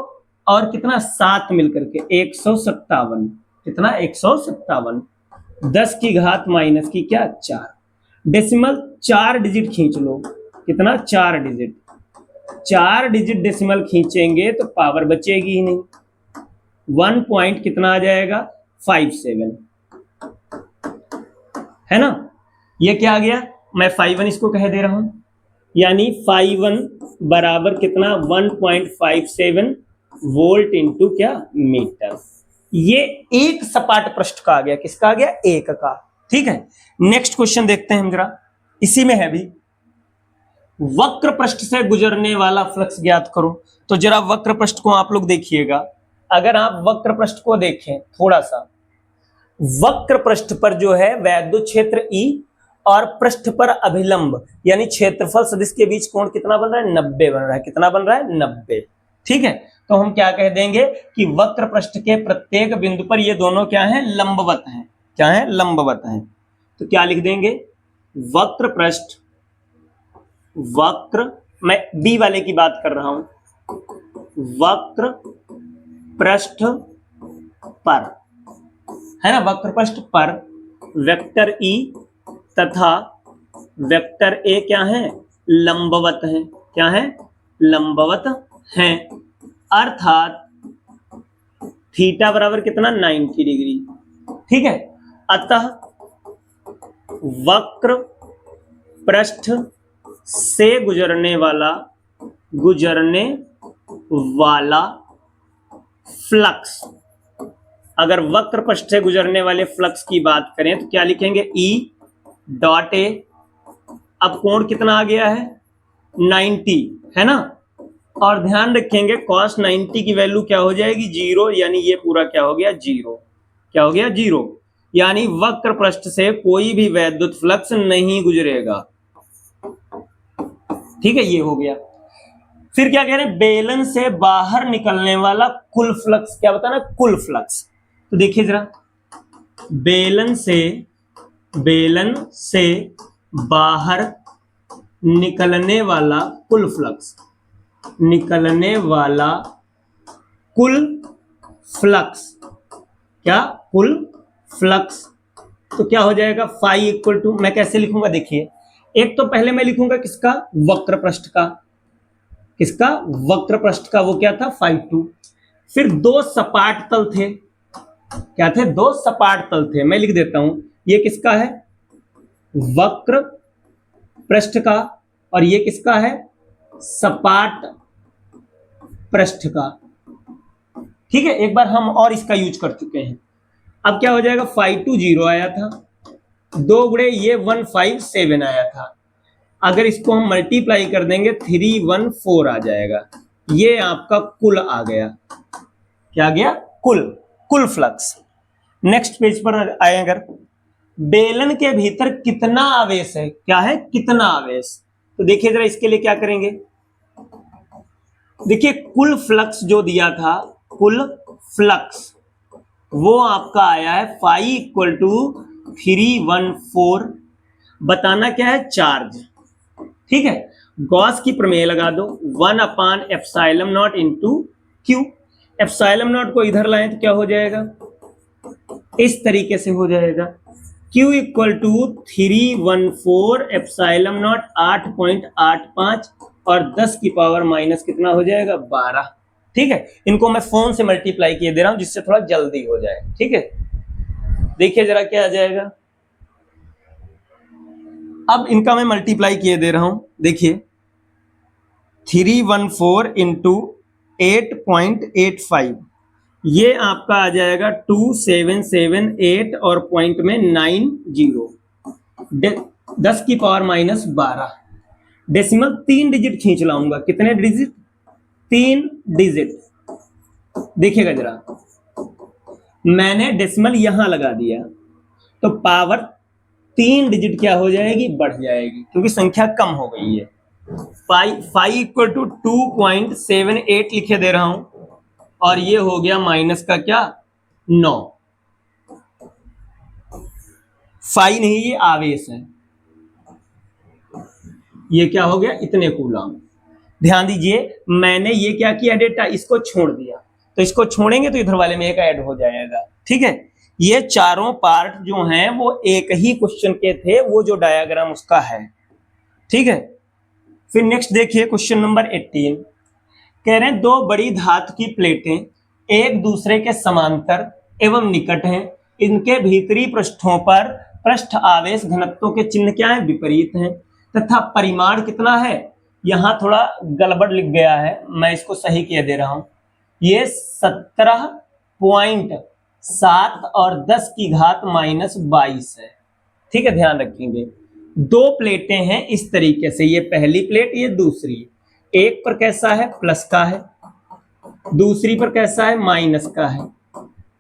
और कितना 7 मिलकर के 157, कितना 157, 10 की घात माइनस की क्या 4, डेसिमल 4 डिजिट खींच लो, कितना 4 डिजिट, 4 डिजिट डेसिमल खींचेंगे तो पावर बचेगी ही नहीं। 1 पॉइंट कितना आ जाएगा 57, है ना। ये क्या आ गया, मैं 51 इसको कह दे रहा हूं, यानी 51 बराबर कितना 1.57 वोल्ट इंटू क्या मीटर। ये एक सपाट पृष्ठ का आ गया, किसका आ गया, एक का। ठीक है, नेक्स्ट क्वेश्चन देखते हैं हम जरा, इसी में है भी, वक्र पृष्ठ से गुजरने वाला फ्लक्स ज्ञात करो। तो जरा वक्र पृष्ठ को आप लोग देखिएगा, अगर आप वक्र पृष्ठ को देखें थोड़ा सा, वक्र पृष्ठ पर जो है वैद्युत क्षेत्र E और पृष्ठ पर अभिलंब यानी क्षेत्रफल सदिश के बीच कोण कितना बन रहा है, 90 बन रहा है। कितना बन रहा है, 90। ठीक है, तो हम क्या कह देंगे कि वक्र पृष्ठ के प्रत्येक बिंदु पर ये दोनों क्या हैं, लंबवत हैं। क्या है, लंबवत हैं। तो क्या लिख देंगे, वक्र पृष्ठ, वक्र, मैं बी वाले की बात कर रहा हूं, वक्र पृष्ठ पर, है ना, वक्र पृष्ठ पर वेक्टर E तथा वेक्टर A क्या है, लंबवत है। क्या है, लंबवत हैं, अर्थात थीटा बराबर कितना 90 डिग्री। ठीक है, अतः वक्र पृष्ठ से गुजरने वाला फ्लक्स, अगर वक्र पृष्ठ से गुजरने वाले फ्लक्स की बात करें तो क्या लिखेंगे, E डॉट ए। अब कोण कितना आ गया है 90, है ना, और ध्यान रखेंगे cos 90 की वैल्यू क्या हो जाएगी 0, यानी ये पूरा क्या हो गया 0। क्या हो गया 0, यानी वक्र पृष्ठ से कोई भी वैद्युत फ्लक्स नहीं गुजरेगा। ठीक है, ये हो गया। फिर क्या कह रहे हैं, बेलन से बाहर निकलने वाला कुल फ्लक्स, क्या बताना, कुल फ्लक्स। तो देखिए जरा, बेलन से बाहर निकलने वाला कुल फ्लक्स, निकलने वाला कुल फ्लक्स, क्या, कुल फ्लक्स। तो क्या हो जाएगा, फाई इक्वल टू, मैं कैसे लिखूंगा देखिए, एक तो पहले मैं लिखूंगा किसका, वक्र पृष्ठ का, किसका, वक्र पृष्ठ का, वो क्या था 5 फिर दो सपाट तल थे, क्या थे, दो सपाट तल थे। मैं लिख देता हूं, ये किसका है, वक्र पृष्ठ का, और ये किसका है, सपाट पृष्ठ का। ठीक है, एक बार हम और इसका यूज कर चुके हैं। अब क्या हो जाएगा, 520 आया था, 2 गुणे ये 157 आया था। अगर इसको हम मल्टीप्लाई कर देंगे 314 आ जाएगा। ये आपका कुल आ गया, क्या आ गया, कुल फ्लक्स। नेक्स्ट पेज पर आए, अगर बेलन के भीतर कितना आवेश है, क्या है, कितना आवेश। तो देखिए जरा, इसके लिए क्या करेंगे, देखिए कुल फ्लक्स जो दिया था, कुल फ्लक्स वो आपका आया है 5 = 314। बताना क्या है, चार्ज। ठीक है, गॉस की प्रमेय लगा दो, 1/ε0 इंटू क्यू। ε0 को इधर लाएं तो क्या हो जाएगा, इस तरीके से हो जाएगा, Q = 314ε0 8.85 और 10 की पावर माइनस कितना हो जाएगा 12। ठीक है, इनको मैं फोन से मल्टीप्लाई किए दे रहा हूं जिससे थोड़ा जल्दी हो जाए। ठीक है, देखिए जरा क्या आ जाएगा, अब इनका मैं मल्टीप्लाई किए दे रहा हूं, देखिए 314 इंटू 8.85, ये आपका आ जाएगा 2778 और पॉइंट में 90, 10 की पावर माइनस 12। डेसिमल 3 डिजिट खींच लाऊंगा, कितने डिजिट, 3 डिजिट। देखिएगा जरा, मैंने डेसिमल यहां लगा दिया तो पावर 3 डिजिट क्या हो जाएगी, बढ़ जाएगी, क्योंकि संख्या कम हो गई है। 5 = 2.78 लिखे दे रहा हूं, और ये हो गया माइनस का क्या 9। फाई नहीं, ये आवेश है, ये क्या हो गया, इतने कूलम। ध्यान दीजिए, मैंने ये क्या किया, डेटा इसको छोड़ दिया, तो इसको छोड़ेंगे तो इधर वाले में एक ऐड हो जाएगा। ठीक है, ये चारों पार्ट जो हैं वो एक ही क्वेश्चन के थे, वो जो डायग्राम उसका है। ठीक है, फिर नेक्स्ट देखिए क्वेश्चन नंबर 18, कह रहे हैं दो बड़ी धातु की प्लेटें एक दूसरे के समांतर एवं निकट हैं, इनके भीतरी पृष्ठों पर पृष्ठ आवेश घनत्वों के चिन्ह क्या है, विपरीत हैं, तथा परिमाण कितना है, यहां थोड़ा गड़बड़ लिख गया है, मैं इसको सही किए दे रहा हूं, ये 17.7 और 10 की घात -22 है। ठीक है, ध्यान रखेंगे। दो प्लेटें हैं इस तरीके से, ये पहली प्लेट, ये दूसरी, एक पर कैसा है, प्लस का है, दूसरी पर कैसा है, माइनस का है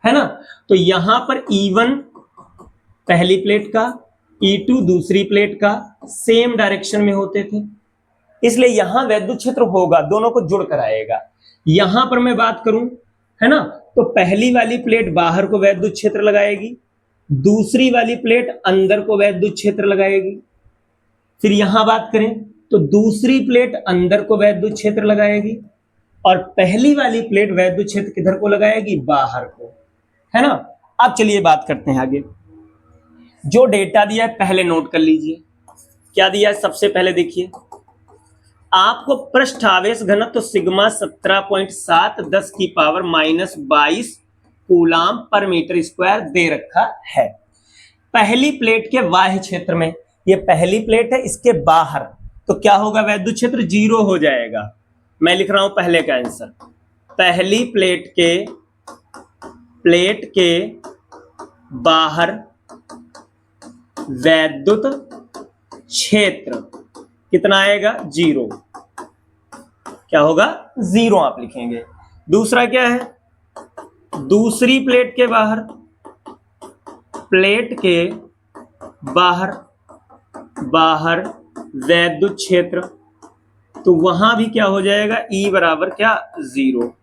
ना। तो यहां पर E1 पहली प्लेट का, E2 दूसरी प्लेट का, सेम डायरेक्शन में होते थे, इसलिए यहां वैद्युत क्षेत्र होगा, दोनों को जुड़ कर आएगा। यहां पर मैं बात करूं, है ना, तो पहली वाली प्लेट बाहर को वैद्युत क्षेत्र लगाएगी, दूसरी वाली प्लेट अंदर को वैद्युत क्षेत्र लगाएगी। फिर यहां बात करें तो दूसरी प्लेट अंदर को वैद्युत क्षेत्र लगाएगी और पहली वाली प्लेट वैद्युत क्षेत्र किधर को लगाएगी, बाहर को, है ना। अब चलिए बात करते हैं आगे। जो डेटा दिया है पहले नोट कर लीजिए। क्या दिया है, सबसे पहले देखिए, आपको पृष्ठ आवेश घनत्व तो सिग्मा 17.7 10 की पावर -22 कूलाम पर मीटर स्क्वायर दे रखा है। पहली प्लेट के बाह्य क्षेत्र में, ये पहली प्लेट है, इसके बाहर तो क्या होगा, वैद्युत क्षेत्र 0 हो जाएगा। मैं लिख रहा हूं पहले का आंसर, पहली प्लेट के बाहर वैद्युत क्षेत्र कितना आएगा, 0। क्या होगा, 0 आप लिखेंगे। दूसरा क्या है, दूसरी प्लेट के बाहर, प्लेट के बाहर वैद्युत क्षेत्र, तो वहां भी क्या हो जाएगा, E बराबर क्या, 0।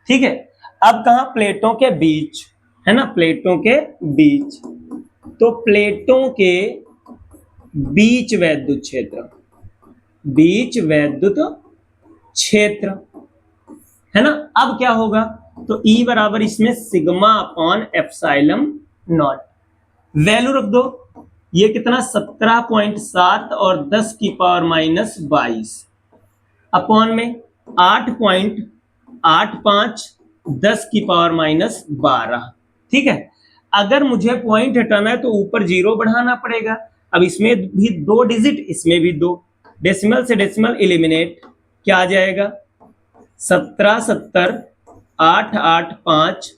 ठीक है। अब कहा, प्लेटों के बीच, है ना, प्लेटों के बीच, तो प्लेटों के बीच वैद्युत क्षेत्र, है ना। अब क्या होगा, तो E बराबर इसमें sigma upon epsilon not, value रख दो, ये कितना 17.7 और 10 की पावर -22 अपॉन में 8.85 10 की पावर -12। ठीक है। अगर मुझे पॉइंट हटाना है तो ऊपर 0 बढ़ाना पड़ेगा। अब इसमें भी 2 डिजिट, इसमें भी 2, डेसिमल से डेसिमल एलिमिनेट, क्या आ जाएगा, 17 70 885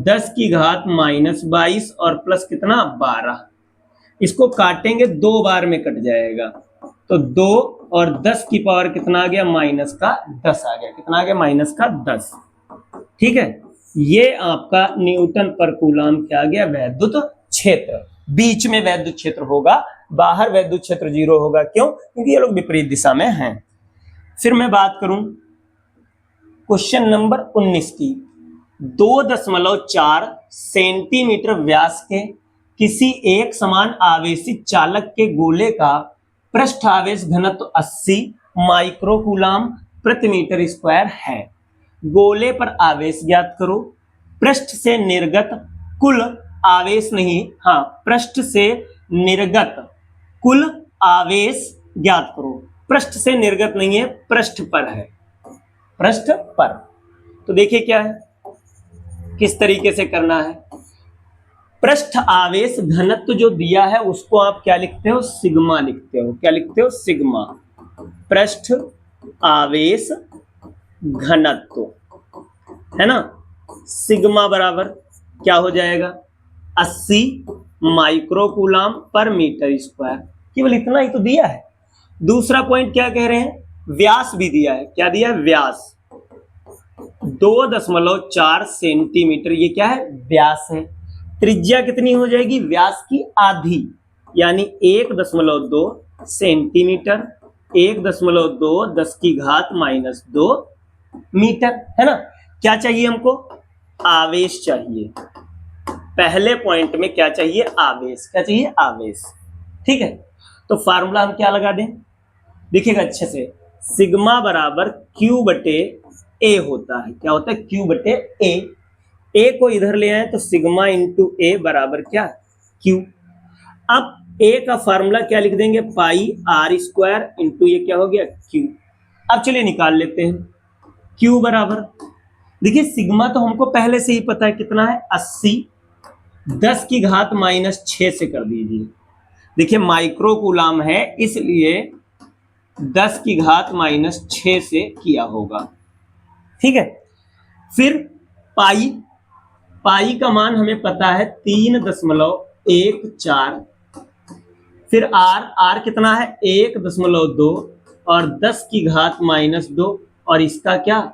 10 की घात -22 और प्लस कितना, 12। इसको काटेंगे, 2 बार में कट जाएगा, तो 2 और 10 की पावर कितना आ गया, -10 आ गया। कितना आ गया, -10। ठीक है, ये आपका न्यूटन पर कूलाम क्या आ गया, वैद्युत क्षेत्र। बीच में वैद्युत क्षेत्र होगा, बाहर वैद्युत क्षेत्र 0 होगा। क्यों, क्योंकि ये लोग विपरीत दिशा में हैं। फिर मैं बात करूं क्वेश्चन नंबर 19 की, 2.4 सेंटीमीटर व्यास के किसी एक समान आवेशित चालक के गोले का पृष्ठ आवेश घनत्व 80 माइक्रोकूलाम प्रति मीटर स्क्वायर है। गोले पर आवेश ज्ञात करो। पृष्ठ से निर्गत कुल आवेश नहीं, हाँ, पृष्ठ से निर्गत कुल आवेश ज्ञात करो। पृष्ठ से निर्गत नहीं है, पृष्ठ पर है, पृष्ठ पर। तो देखिए क्या है, किस तरीके से करना है। पृष्ठ आवेश घनत्व जो दिया है उसको आप क्या लिखते हो, सिग्मा लिखते हो। क्या लिखते हो, सिग्मा। पृष्ठ आवेश घनत्व, है ना, सिग्मा बराबर क्या हो जाएगा, 80 माइक्रोकूलाम पर मीटर स्क्वायर। केवल इतना ही तो दिया है। दूसरा पॉइंट क्या कह रहे हैं, व्यास भी दिया है। क्या दिया है, व्यास 2.4 सेंटीमीटर, ये क्या है, व्यास है। त्रिज्या कितनी हो जाएगी, व्यास की आधी, यानी 1.2 सेंटीमीटर, 1.2 10 की घात -2 मीटर, है ना। क्या चाहिए हमको, आवेश चाहिए। पहले पॉइंट में क्या चाहिए, आवेश। क्या चाहिए, आवेश। ठीक है, तो फार्मूला हम क्या लगा दें, देखिएगा अच्छे से, सिग्मा बराबर Q बटे A होता है। क्या होता है, Q बटे A। A को इधर ले आए तो सिग्मा इंटू A बराबर क्या, Q। अब ए का फार्मूला क्या लिख देंगे, पाई आर स्क्वायर इंटू ये क्या हो गया क्यू। अब चलिए निकाल लेते हैं। क्यू बराबर, देखिए सिग्मा तो हमको पहले से ही पता है कितना है 80, 10 की घात -6 से कर दीजिए। देखिए माइक्रो कूलाम है इसलिए 10 की घात -6 से किया होगा, ठीक है। फिर पाई, पाई का मान हमें पता है 3.14। फिर आर, आर कितना है 1.2 और 10 की घात -2 और इसका क्या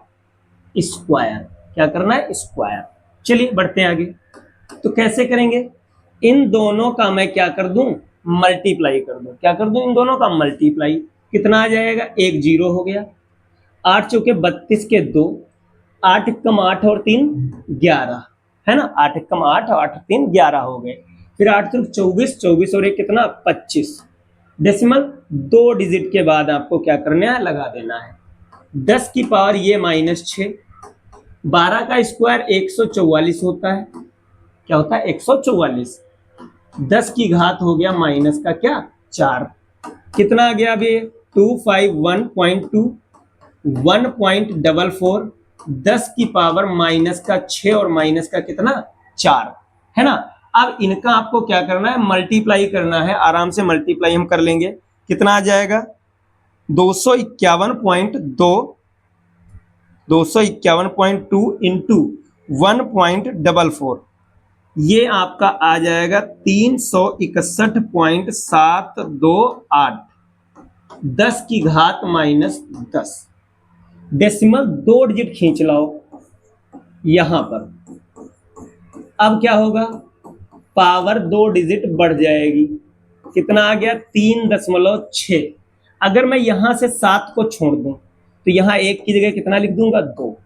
स्क्वायर, क्या करना है स्क्वायर। चलिए बढ़ते हैं आगे। तो कैसे करेंगे, इन दोनों का मैं क्या कर दूं, मल्टीप्लाई कर दूं। क्या कर दूं, इन दोनों का मल्टीप्लाई। कितना आ जाएगा, 1 0 हो गया। 8 चौके 32 के 2, 8 एकम 8 और 3 11, है ना। 8 एकम 8 और 8 3 11 हो गए। फिर 8 3 24, 24 और 1 कितना 25। डेसिमल 2 डिजिट के बाद आपको क्या करना है, लगा देना है। 10 की पावर ये -6, 12 का स्क्वायर 144 होता है। क्या होता है 144। 10 की घात हो गया माइनस का क्या 4, कितना आ गया अभी 251.2, 1.44, 10 की पावर माइनस का 6 और माइनस का कितना 4, है ना। अब इनका आपको क्या करना है, मल्टीप्लाई करना है। आराम से मल्टीप्लाई हम कर लेंगे। कितना आ जाएगा 251.2 इंटू 1.44, ये आपका आ जाएगा 361.728, 10 की घात -10। डेसिमल 2 डिजिट खींच लाओ यहां पर। अब क्या होगा, पावर 2 डिजिट बढ़ जाएगी। कितना आ गया 3.6। अगर मैं यहां से 7 को छोड़ दूं तो यहां 1 की जगह कितना लिख दूंगा 2।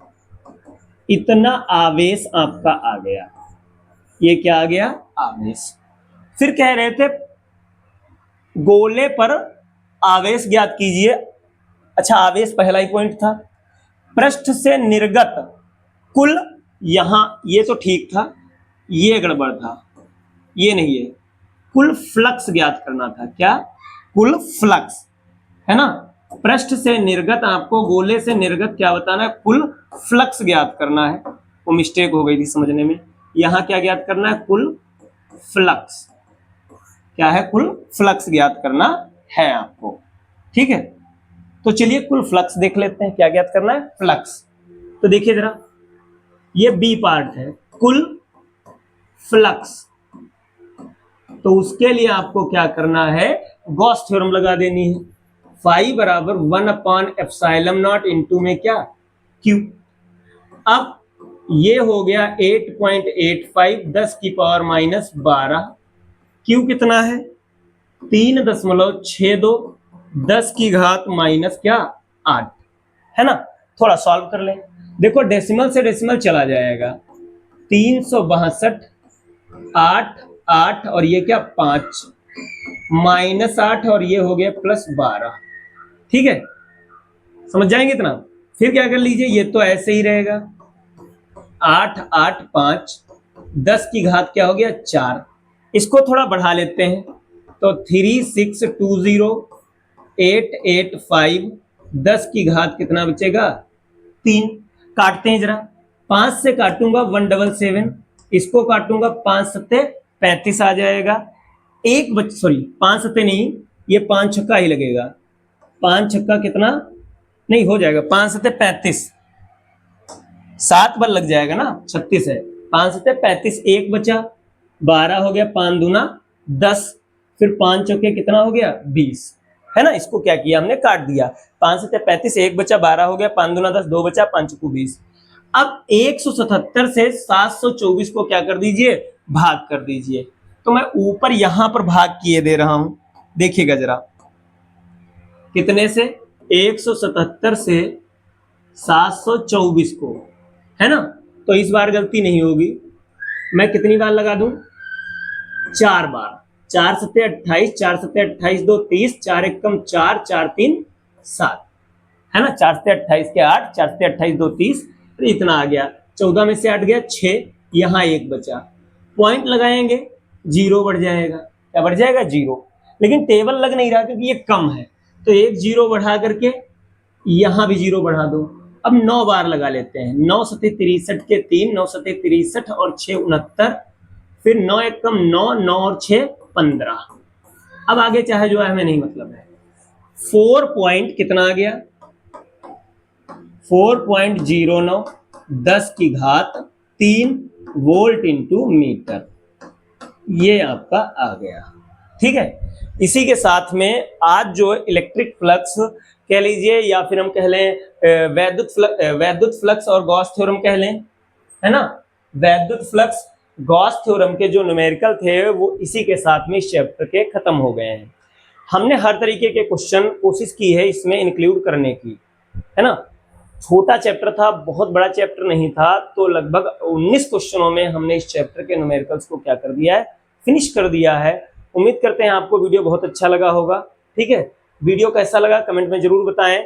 इतना आवेश आपका आ गया। ये क्या आ गया, आवेश। फिर कह रहे थे गोले पर आवेश ज्ञात कीजिए। अच्छा, आवेश पहला ही पॉइंट था। पृष्ठ से निर्गत कुल, यहां ये तो ठीक था, ये गड़बड़ था, ये नहीं है। कुल फ्लक्स ज्ञात करना था। क्या, कुल फ्लक्स, है ना। पृष्ठ से निर्गत, आपको गोले से निर्गत क्या बताना है, कुल फ्लक्स ज्ञात करना है। वो मिस्टेक हो गई थी समझने में। यहां क्या ज्ञात करना है, कुल फ्लक्स। क्या है, कुल फ्लक्स ज्ञात करना है आपको, ठीक है। तो चलिए कुल फ्लक्स देख लेते हैं, क्या ज्ञात करना है, फ्लक्स। तो देखिए जरा, ये बी पार्ट है, कुल फ्लक्स। तो उसके लिए आपको क्या करना है, गॉस थ्योरम लगा देनी है। फाई बराबर 1/ε0 इंटू में क्या क्यू। अब ये हो गया 8.85, 10 की पावर -12। क्यू कितना है 3.62, 10 की घात माइनस क्या 8, है ना। थोड़ा सॉल्व कर लें। देखो डेसिमल से डेसिमल चला जाएगा। 362, 8 8 और ये क्या 5, -8 और ये हो गया +12, ठीक है। समझ जाएंगे इतना। फिर क्या कर लीजिए, ये तो ऐसे ही रहेगा। 8 8 5, 10 की घात क्या हो गया 4। इसको थोड़ा बढ़ा लेते हैं तो 3620, 885, 10 की घात कितना बचेगा 3। काटते हैं जरा। 5 से काटूंगा 177, इसको काटूंगा 5 सत्ते 35 आ जाएगा। एक बच सॉरी 5 सत्ते नहीं, ये 5 छक्का ही लगेगा। 5 छक्का कितना नहीं हो जाएगा, 5 सत्ते 35, 7 बार लग जाएगा ना, 36 है। 5 सत्ते 35, एक बचा 12 हो गया, 5 दूना 10, फिर 5 चौके कितना हो गया 20, है ना। इसको क्या किया हमने, काट दिया। 5 सत्ते 35, एक बचा 12 हो गया, 5 दूना 10, 2 बचा, 5 चौको 20। अब 177 से 724 को क्या कर दीजिए, भाग कर दीजिए। तो मैं ऊपर यहां पर भाग किए दे रहा हूं, देखिएगा जरा। कितने से, 177 से 724 को, है ना। तो इस बार गलती नहीं होगी। मैं कितनी बार लगा दूं, 4 बार। 4 सत्ते 28, 4 सत्ते 28, 2 30, 4 एकम 4, 4 3 7, है ना। 4 सत्ते 28 के 8, 4 सत्ते 28, 2 30, तो इतना आ गया। 14 में से 8 गया 6, यहां 1 बचा। पॉइंट लगाएंगे 0 बढ़ जाएगा, क्या बढ़ जाएगा, 0। लेकिन टेबल लग नहीं रहा क्योंकि ये कम है, तो एक 0 बढ़ा करके यहां भी 0 बढ़ा दो। अब 9 बार लगा लेते हैं, 9 सत्ते 63 के 3, 9 सत्ते 63 और 6 69, फिर 9 एक कम 9, 9 और 6 15। अब आगे चाहे जो है हमें नहीं मतलब है। 4 पॉइंट कितना आ गया, 4.09 10 की घात 3 वोल्ट इंटू मीटर, ये आपका आ गया। ठीक है, इसी के साथ में आज जो इलेक्ट्रिक फ्लक्स कह लीजिए या फिर हम कह लें वैद्युत फ्लक्स और गॉस थ्योरम कह लें, है ना। वैद्युत फ्लक्स गॉस थ्योरम के जो न्यूमेरिकल थे वो इसी के साथ में इस चैप्टर के खत्म हो गए हैं। हमने हर तरीके के क्वेश्चन कोशिश की है इसमें इंक्लूड करने की, है ना। छोटा चैप्टर था, बहुत बड़ा चैप्टर नहीं था, तो लगभग 19 क्वेश्चनों में हमने इस चैप्टर के न्यूमेरिकल्स को क्या कर दिया है, फिनिश कर दिया है। उम्मीद करते हैं आपको वीडियो बहुत अच्छा लगा होगा। ठीक है, वीडियो कैसा लगा कमेंट में जरूर बताएं,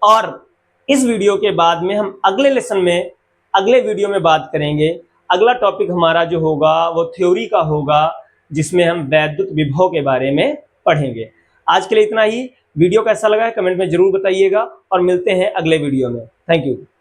और इस वीडियो के बाद में हम अगले लेसन में अगले वीडियो में बात करेंगे। अगला टॉपिक हमारा जो होगा वो थ्योरी का होगा, जिसमें हम वैद्युत विभव के बारे में पढ़ेंगे। आज के लिए इतना ही। वीडियो कैसा लगा है कमेंट में जरूर बताइएगा, और मिलते हैं अगले वीडियो में। Thank you.